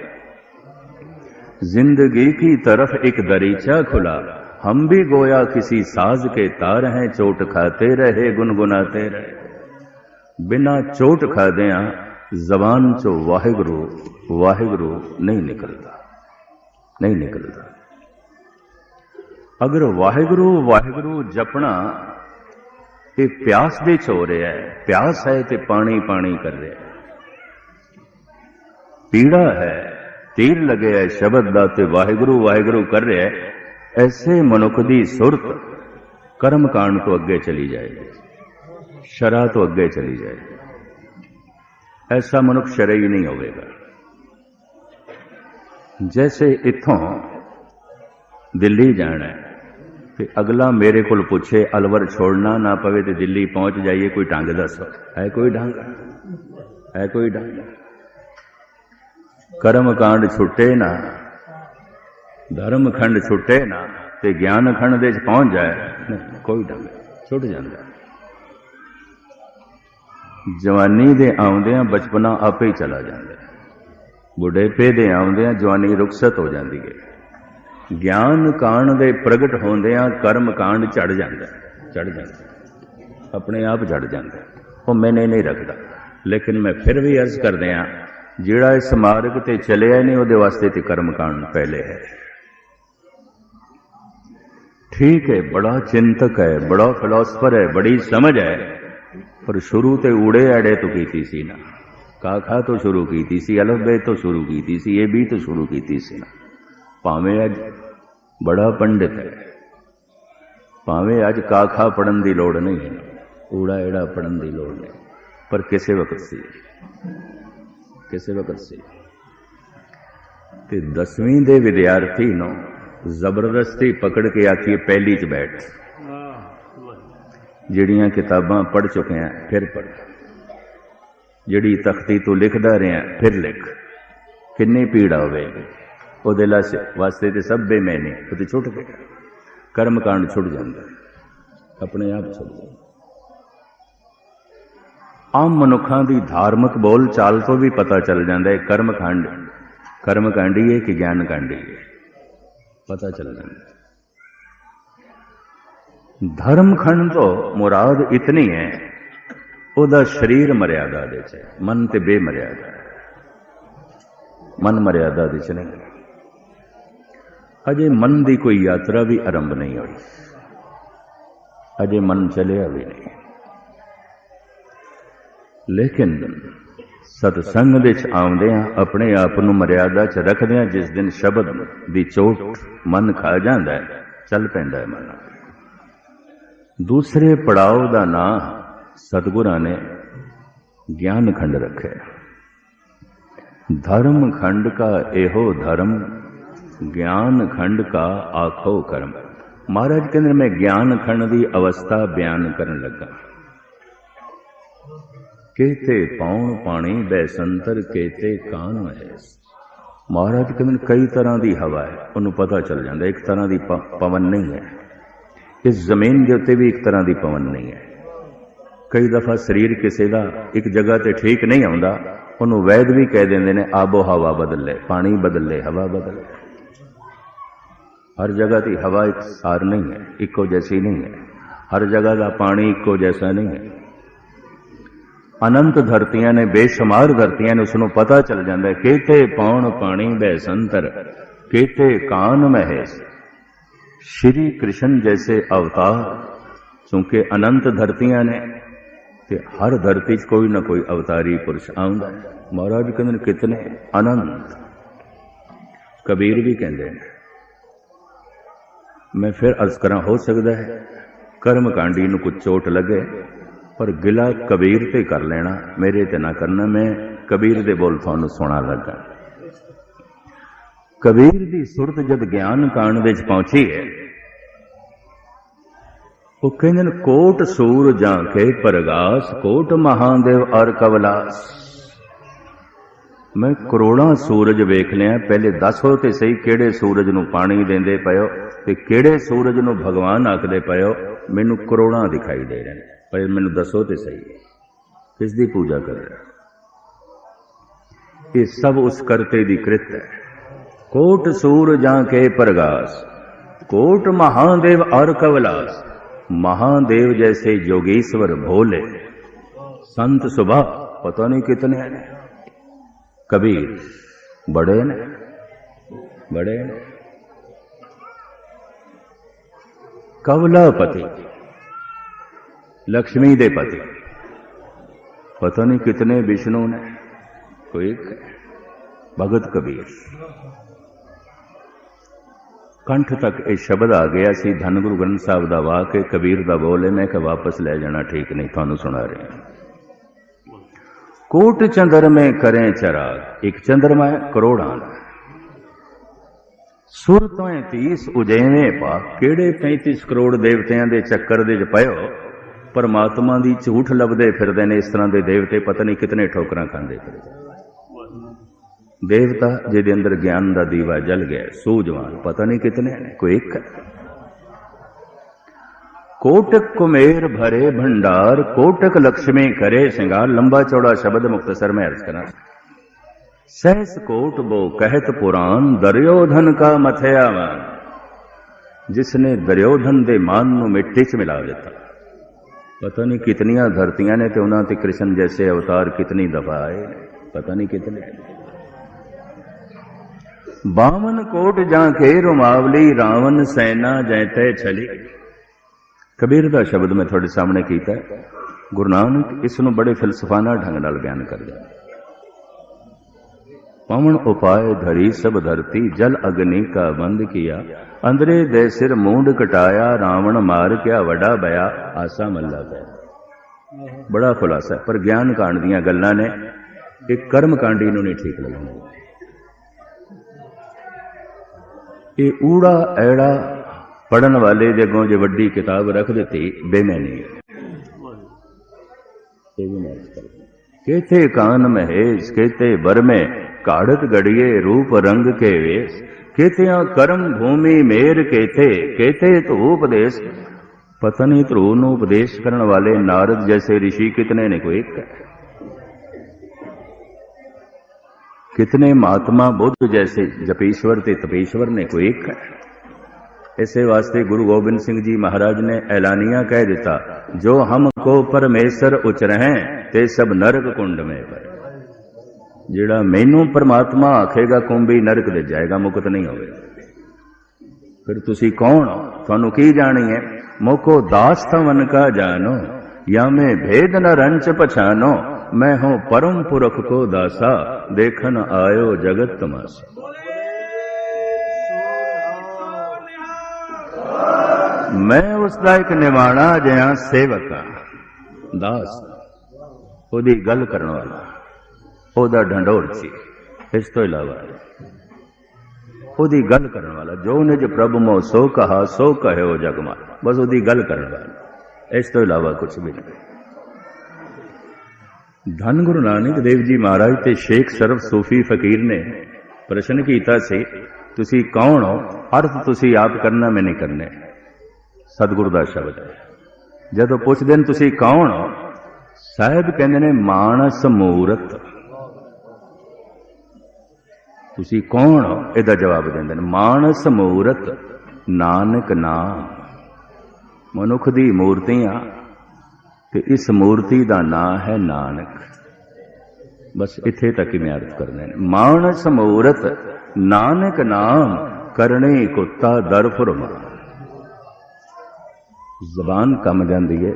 जिंदगी की तरफ एक दरीचा खुला। हम भी गोया किसी साज के तार हैं, चोट खाते रहे गुनगुनाते रहे। बिना चोट खादिया जबान चो वाहिगुरु वाहिगुरु नहीं निकलता, नहीं निकलता। अगर वाहिगुरु वाहिगुरु जपना ये प्यास दे च हो रहा है, प्यास है तो पानी पानी कर रहा है, पीड़ा है, तीर लगे है शब्द दा ते वाहिगुरु वाहिगुरु कर रहा है, ऐसे मनुख दी सुरत कर्म कांड तो अगे चली जाएगी, शरा तो अगे चली जाएगी। ऐसा मनुख शरई नहीं होगा। जैसे इथों दिल्ली जाना है तो अगला मेरे को पूछे अलवर छोड़ना ना पवे तो दिल्ली पहुंच जाइए, कोई ढंग दसो, है कोई ढंग? है कोई ढंग? कर्म कांड छुटे ना, धर्म खंड छुटे ना, ते ज्ञान खंड दे पहुंच जाए, नहीं कोई ढंग, छुट जाता। जवानी दे आउंदियां बचपना आपे ही चला जाता, बुढ़ेपे दे आउंदियां जवानी रुखसत हो जाती है, ज्ञान कांड दे प्रगट होंदियां कर्म कांड चढ़ जाता, अपने आप चढ़ जाता, वो मैंने नहीं रखता। लेकिन मैं फिर भी अर्ज कर दिया, जिहड़ा इस मार्ग ते चलिया नहीं उहदे वास्ते ते कर्म कांड पहले है। ठीक है, बड़ा चिंतक है, बड़ा फिलोसफर है, बड़ी समझ है, पर शुरू ते ऊड़े आड़े तो कीती सी ना, काखा तो शुरू कीती सी, अलफ बे तो शुरू कीती सी, ये भी तो शुरू कीती सी ना। भावें अज बड़ा पंडित है, भावें अज काखा पढ़न की लोड़ नहीं है, ऊड़ा एड़ा पढ़न की लोड़ नहीं, पर किसी वक्त सी, किसी वक्त सी। ते 10वीं दे विद्यार्थी नो जबरदस्ती पकड़ के आखिए पहली च बैठ, जिहड़ियां किताबां पढ़ चुके हैं फिर पढ़, जिहड़ी तख्ती तो लिखदा रहे हैं फिर लिख, किन्नी पीड़ा होवेगी उहदे वास्ते ते सब बेमैनी, वो तो छुट गया, कर्म कांड छुट जाता, अपने आप छुट जाता। आम मनुखों की धार्मिक बोल चाल तो भी पता चल जाता है कर्म कांडी है कि ज्ञान कांडी है, पता चल जाता। धर्म खंड तो मुराद इतनी है, उहदा शरीर मर्यादा दे च, मन ते बेमर्यादा, मन मर्यादा दे च नहीं। अजे मन की कोई यात्रा भी आरंभ नहीं हुई, अजे मन चलिया भी नहीं, लेकिन सतसंग दे आउंदियां अपने आप नूं मर्यादा च रखदियां, जिस दिन शब्द दी चोट मन खा जाता है, चल पैंदा है मन। दूसरे पड़ाव का नाम सतगुरां ने ज्ञान खंड रखे। धर्म खंड का एहो धर्म, ज्ञान खंड का आखो कर्म। महाराज कहते मैं ज्ञान खंड की अवस्था बयान करन लगा। केते पौण पानी बैसंतर केते कान है। महाराज कहते कई तरह की हवा है, उन्होंने पता चल जाता, एक तरह की पवन नहीं है। इस जमीन के उत्ते भी एक तरह की पवन नहीं है। कई दफा शरीर किसी का एक जगह ते ठीक नहीं आता, उन्होंने वैद भी कह देंगे ने आबो हवा बदल ले, पानी बदल ले, हवा बदल ले। हर जगह की हवा एक सार नहीं है, इको जैसी नहीं है। हर जगह का पानी इको जैसा नहीं है। अनंत धरतियां ने, बेशुमार धरतियां ने, उसनों पता चल जाता है केते पौण पानी बैसंतर केते कान महेश। श्री कृष्ण जैसे अवतार चूंकि अनंत धरतियां ने, ते हर धरती च कोई ना कोई अवतारी पुरुष आउंदा है। महाराज कहते कितने अनंत। कबीर भी कहते हैं। मैं फिर अर्ज करा, हो सकता है कर्म कांडी नूं कुछ चोट लगे, पर गिला कबीर ते कर लेना, मेरे ते ना करना। मैं कबीर दे बोल तुहानूं सुना लगा। कबीर दी सुरत जब ज्ञान कांड दे पहुंची है, वो कहते कोट सूर जाके परगास, कोट महादेव और कवलास। मैं करोड़ां सूरज वेख लिया, पहले दसो ते सही केड़े सूरज नूं पानी देंदे पयो ते केड़े सूरज नूं भगवान आखदे पयो। मैनूं करोड़ां दिखाई दे रहे हैं, पर मैनूं दसो ते सही किस दी पूजा कर रहे। ये सब उस करते दी कृत है। कोट सूर जाके परगास, कोट महादेव और कवलास। महादेव जैसे योगेश्वर भोले संत सुबह पता नहीं कितने हैं। कबीर बड़े ने, बड़े ने। कवलापति, लक्ष्मी दे पति, पता नहीं कितने विष्णु ने, कोई एक भगत कबीर। कंठ तक ये शब्द आ गया सी, धन गुरु ग्रंथ साहब का वाक है, कबीर का बोल है, मैं कि वापस ले जाना ठीक नहीं, थानू सुना रहे हैं। कोट चंद्र में करें चराग, एक चंद्रमा है करोड़ा, सुर तो 30 उजेवे पा, केड़े 35 करोड़ देवतियां दे चक्कर दे पयो, परमात्मा दी झूठ लभदे फिरदे ने। इस तरह के देवते पता नहीं कितने ठोकरां खांदे फिरदे। देवता जिहदे अंदर ज्ञान का दीवा जल गया, सूझवान पता नहीं कितने ने, कोई एक। कोटक कुमेर भरे भंडार, कोटक लक्ष्मी करे श्रृंगार। लंबा चौड़ा शब्द मुख्तसर में अर्ज करा। सहस कोट बो कहत पुराण, दुर्योधन का मथया मान, जिसने दुर्योधन दे मान नूं मिट्टी च मिला दिता। पता नहीं कितनियां धरतियां ने, तो उन्हां ते कृष्ण जैसे अवतार कितनी दफा आए, पता नहीं कितने। 52 कोट जाके रुमावली, रावण सेना जैते छली। कबीर का शब्द मैं थोड़े सामने कीता है। गुरु नानक इस नूं बड़े फिलसफाना ढंग नाल बयान कर दिया। पवन उपाय धरी सब धरती, जल अग्नि का बंद किया, अंदरे दे सिर मूंड कटाया, रावण मार क्या वड़ा बया, आसा मल्ला पै। बड़ा खुलासा, पर ज्ञान कांड दीयां गल्लां ने, एक कर्म कांडी नूं नहीं ठीक लगना। ये ऊड़ा ऐड़ा पढ़न वाले जे अगों जे वड्डी किताब रख दी बेमैनी है। केते कान महेश, केते बरमे काढ़त गड़िए, रूप रंग के वेश, केतिया कर्म भूमि मेर, केते केते तो उपदेश। पता नहीं ध्रुव नूं उपदेश करने वाले नारद जैसे ऋषि कितने ने, कोई एक। कितने महात्मा बुद्ध जैसे जपीश्वर ते तपीश्वर ने, कोई एक। इसे वास्ते गुरु गोबिंद सिंह जी महाराज ने ऐलानिया कह दिता, जो हमको परमेश्वर उचरहें, ते सब नरक कुंड में पर। जिहड़ा मैनू परमात्मा आखेगा कुंभी नरक दे जाएगा, मुकत नहीं होगा। फिर तुसी कौन हो, थानू की जानी है। मोको दास तवन का जानो, या मैं भेद न रंच पछानो, मैं हूं परम पुरख को दासा, देखन आयो जगत तमाशा। मैं उसका एक निवाणा जिहा सेवक हाँ, दास, ओदी गल करन वाला, ओदा ढंडोरची। इस तो इलावा ओदी गल करन वाला, जो निज प्रभु मो सो कहा, सो कहे ओ जगमा, बस ओदी गल करन वाला, इस तो इलावा कुछ भी नहीं। धन गुरु नानक देव जी महाराज ते शेख सरफ सूफी फकीर ने प्रश्न कीता सी, तुसी कौन हो, अर्थ तुसी आप करना, मैं नहीं करने। सतगुरु दा शब्द है। जदों पुछदे ने तुसी कौन हो, साहिब कहंदे ने मानस मूरत। तुसी कौन हो, इहदा जवाब देंदे ने मानस मूरत, नानक नाम। मनुख दी मूर्तियां ते इस मूर्ति का नाम है नानक। बस इत्थे तक ही मैं अर्थ करने। मानस मूरत नानक नाम, करने कुत्ता दर फुरमान। जबान कम जाती है,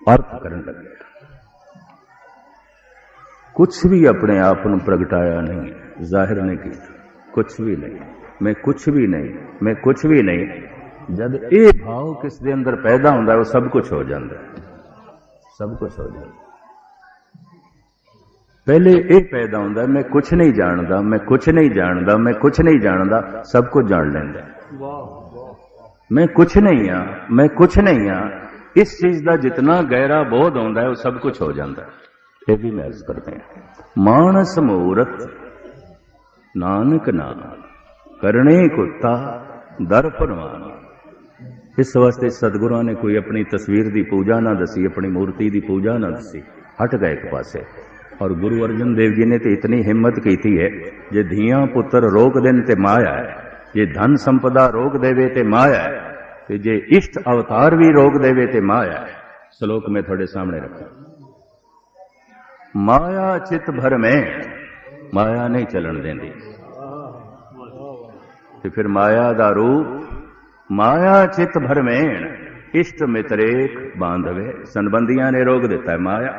अर्थ करने लगे। कुछ भी अपने आप को प्रगटाया नहीं, जाहिर नहीं किया, कुछ भी नहीं। मैं कुछ भी नहीं, मैं कुछ भी नहीं। जब ये भाव किस दे अंदर पैदा होता है, वो सब कुछ हो जाता है, सब कुछ हो जाता है। पहले ये पैदा होता है, मैं कुछ नहीं जानता, मैं कुछ नहीं जानता, मैं कुछ नहीं जानता, सब कुछ जान लेंदा। मैं कुछ नहीं हाँ, मैं कुछ नहीं हाँ, इस चीज का जितना गहरा बोध होता है, वो सब कुछ हो जाता है। ये भी महसूस करते हैं। मानस मूरत नानक नाम, करने कुत्ता दर फरमान। इस वास्ते सतगुरुआं ने कोई अपनी तस्वीर की पूजा ना दसी, अपनी मूर्ति की पूजा ना दसी, हट गए एक पासे। और गुरु अर्जन देव जी ने तो इतनी हिम्मत की है, जे धियां पुत्र रोक देन ते माया है, जे धन संपदा रोक देवे ते माया है, ते जे इष्ट अवतार भी रोक देवे ते माया है। श्लोक में थोड़े सामने रखा, माया चित भर में, माया नहीं चलन देंदी। तो फिर माया दा रूप, माया चित भरमेण इष्ट मित्रेक बांधवे। संबंधियां ने रोग दिता है माया,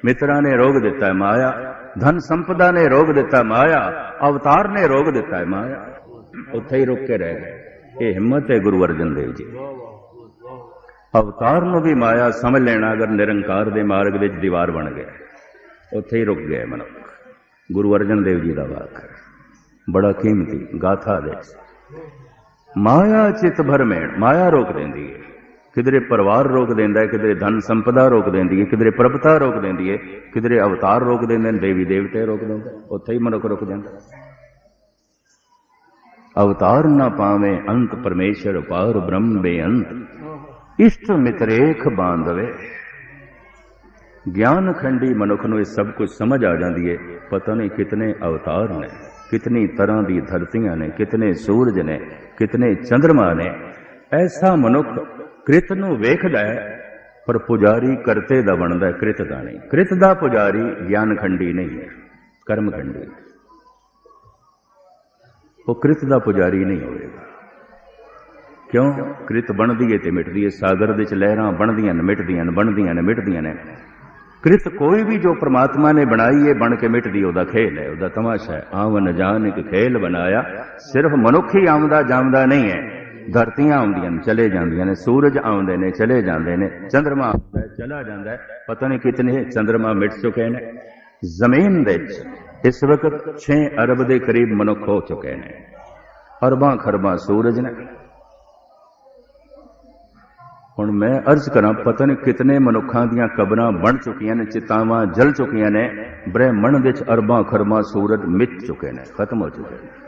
मित्रा ने रोग दिता है माया, धन संपदा ने रोग दिता है माया, अवतार ने रोग दिता है माया। उत्थे ही रुक के रह गए। ये हिम्मत है गुरु अर्जन देव जी। अवतार नूं भी माया समझ लेना अगर निरंकार दे मार्ग विच दीवार बन गया, उत्थे ही रुक गए मनुख। गुरु अर्जन देव जी का वाक है, बड़ा कीमती गाथा दे। माया चित भरमेण, माया रोक देंदी है। किधरे परिवार रोक देंदा है, किधरे धन संपदा रोक देंदी है, किधरे प्रभुता रोक देंदी है, किधरे अवतार रोक देंदे ने, देवी देवते रोक देंदे, उत्थे ही मनुख रुक जांदा। अवतार ना पावे अंत परमेश्वर पार ब्रह्म बेअंत इष्ट मित्रेख बांधवे। ज्ञान खंडी मनुख नूं सब कुछ समझ आ जाती है। पता नहीं कितने अवतार ने, कितनी तरह की धरतियां ने, कितने सूरज ने, कितने चंद्रमा ने। ऐसा मनुख कृत नूं वेखदा है पर पुजारी करते दा बनदा है, कृत दा नहीं। कृत दा पुजारी ज्ञान खंडी नहीं है, कर्म खंडी। वो कृत दा पुजारी नहीं होएगा। क्यों? कृत बनदी है ते मिटदी है। सागर दे च लहरां बनदियां ने, मिटदियां ने, बनदियां ने, मिटदियां ने। कृत कोई भी जो परमात्मा ने बनाई है बन के मिटदी, ओदा खेल है, ओदा तमाशा है। आवन जान एक खेल बनाया। सिर्फ मनुख ही आमदा जामदा नहीं है। धरतियां आउंदियां ने चले जांदियां ने, सूरज आउंदे ने चले जांदे ने, चंद्रमा आउंदा है चला जांदा है। पता नहीं कितने चंद्रमा मिट चुके ने। जमीन दे इस वक्त 6 अरब के करीब मनुख हो चुके हैं। अरबां खरबां सूरज ने। हुण मैं अर्ज करा, पता नहीं कितने मनुखों दीयां कबरां बन चुकियां ने, चितावां जल चुकियां ने। ब्रह्मंड विच अरबां खरबां सूरज मिट चुके हैं, खत्म हो चुके हैं।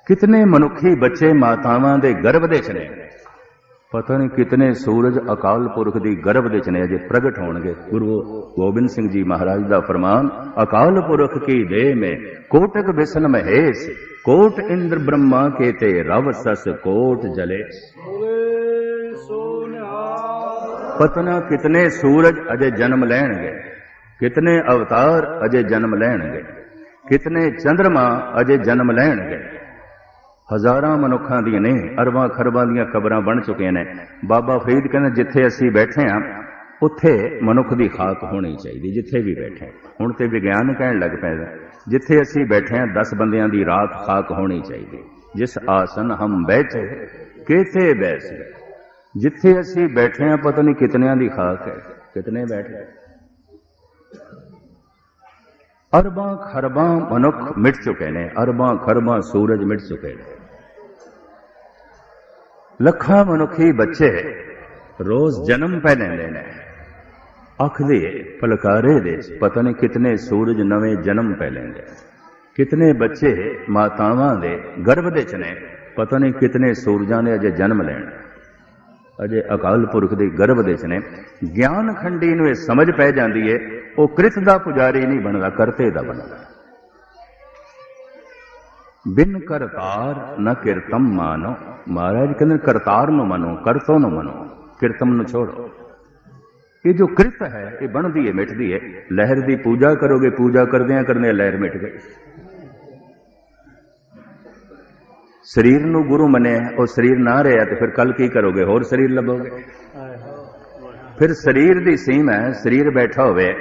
कितने मनुखी बच्चे मातावां दे गर्भ दे च ने। पता नहीं कितने सूरज अकाल पुरख की गर्भ दे च ने, अजे प्रगट होणगे। गुरु गोबिंद सिंह जी महाराज का फरमान, अकाल पुरख की देह में कोटक बिसन महेश, कोट इंद्र ब्रह्मा के ते रव सस कोट जले। पतना कितने सूरज अजे जन्म लैणगे, कितने अवतार अजे जन्म लैणगे, कितने चंद्रमा अजे जन्म लैणगे। हजारां मनुखां दी ने, अरबां खरबां दियां कबरां बन चुकियां ने। बाबा फरीद कहंदे जिथे असीं बैठे हां उत्थे मनुख दी खाक होनी चाहिए, जिथे भी बैठे। हुण ते विज्ञान कहण लग पैदा, जिथे असीं बैठे हां 10 बंदियां दी राख खाक होनी चाहिए। जिस आसन हम बैठे केते बैस। जिथे असीं बैठे हां पता नहीं कितनियां दी खाक है, कितने बैठे। अरबां खरबां मनुख मिट चुके ने, अरबां खरबां सूरज मिट चुके ने। लखां मनुखी बच्चे रोज जन्म पै लैंदे ने। अख दे पलकारे दे पता नहीं कितने सूरज नवे जन्म पै लैंदे। कितने बच्चे मातावां दे गर्भ दे च ने, पता नहीं कितने सूरजां ने अजे जन्म लैना, अजे अकाल पुरख दे गर्भ दे च ने। ज्ञान खंडी नूं समझ पै जांदी है, वो कृत दा पुजारी नहीं बनदा, करते दा बनदा। बिन करतार न किरतम मानो। महाराज कहते करतार नु मनो, करतो नु मनो, किरतम नु छोड़ो। ये जो कृत है ये बनती है मिटती है। लहर की पूजा करोगे, पूजा करदे करदे लहर मिट गई। शरीर नू गुरु मने और शरीर ना रहा तो फिर कल की करोगे, होर शरीर लभोगे। फिर शरीर की सीम है, शरीर बैठा होवे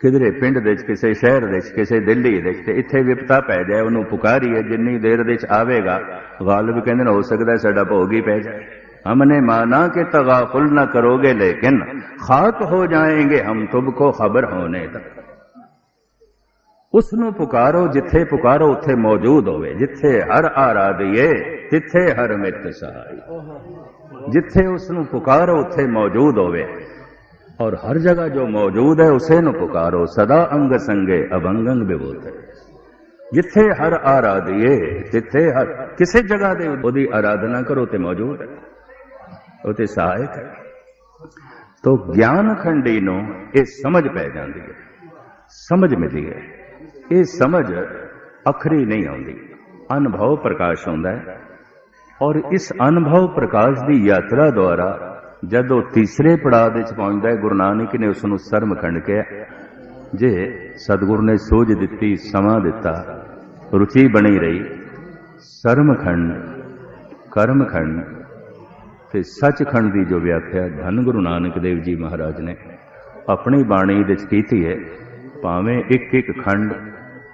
किधरे पिंड दे किसी शहर दे किसी दिल्ली दे इत्थे विपता पै जाए, उन्होंने पुकारीए जिन्नी देर दे आवेगा। गालिब कहते हो सकता है साडा भोग ही पै जाए। हमने माना कि तगाफुल न करोगे लेकिन खाक हो जाएंगे हम तुमको खबर होने तक। उसनू पुकारो जिथे पुकारो उथे मौजूद होवे। जिथे हर आराधिए तिथे हर मित सहाय। जिथे उसनू पुकारो उथे मौजूद होवे और हर जगह जो मौजूद है उसे नु पुकारो। सदा अंग संगे अभंगंग विभूत है। जिथे हर आराधिए तिथे हर, किसी जगह दे ओदी आराधना करो ते मौजूद है, उते सहायक है। तो ज्ञान खंडी नु ये समझ पै जाती है, समझ मिलती है। ये समझ अखरी नहीं आती, अनुभव प्रकाश होता है। और इस अनुभव प्रकाश की यात्रा द्वारा जदों तीसरे पड़ाव पहुंचता है, गुरु नानक ने उसनू सरमखंड कहा। जे सतगुरु ने सूझ दिती, समा दिता, रुचि बनी रही, ਸਰਮਖੰਡ ਕਰਮਖੰਡ ਤੇ ਸੱਚਖੰਡ ਦੀ ਜੋ ਵਿਆਖਿਆ ਧੰਨ ਗੁਰੂ ਨਾਨਕ ਦੇਵ ਜੀ ਮਹਾਰਾਜ ਨੇ ਆਪਣੀ ਬਾਣੀ ਵਿੱਚ ਕੀਤੀ ਹੈ। ਭਾਵੇਂ ਇੱਕ ਇੱਕ ਖੰਡ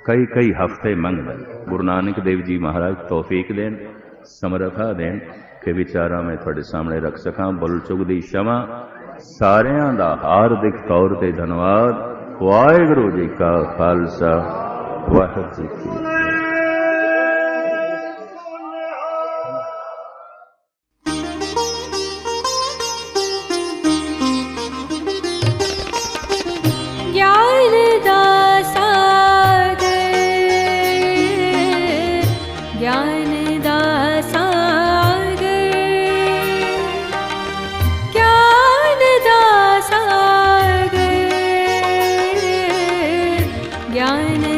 ਕਈ ਕਈ ਹਫ਼ਤੇ ਮੰਗਦਾ। ਗੁਰੂ ਨਾਨਕ ਦੇਵ ਜੀ ਮਹਾਰਾਜ ਤੌਫੀਕ ਦੇਣ, ਸਮਰੱਥਾ ਦੇਣ ਕਿ ਵਿਚਾਰਾਂ ਮੈਂ ਤੁਹਾਡੇ ਸਾਹਮਣੇ ਰੱਖ ਸਕਾਂ। ਬੁੱਲ ਚੁੱਕ ਦੀ ਸ਼ਮਾ। ਸਾਰਿਆਂ ਦਾ ਹਾਰਦਿਕ ਤੌਰ ਤੇ ਧੰਨਵਾਦ। ਵਾਹਿਗੁਰੂ ਜੀ ਕਾ ਖਾਲਸਾ, ਵਾਹਿਗੁਰੂ ਜੀ ਕੀ ਫਤਿਹ। ज्ञान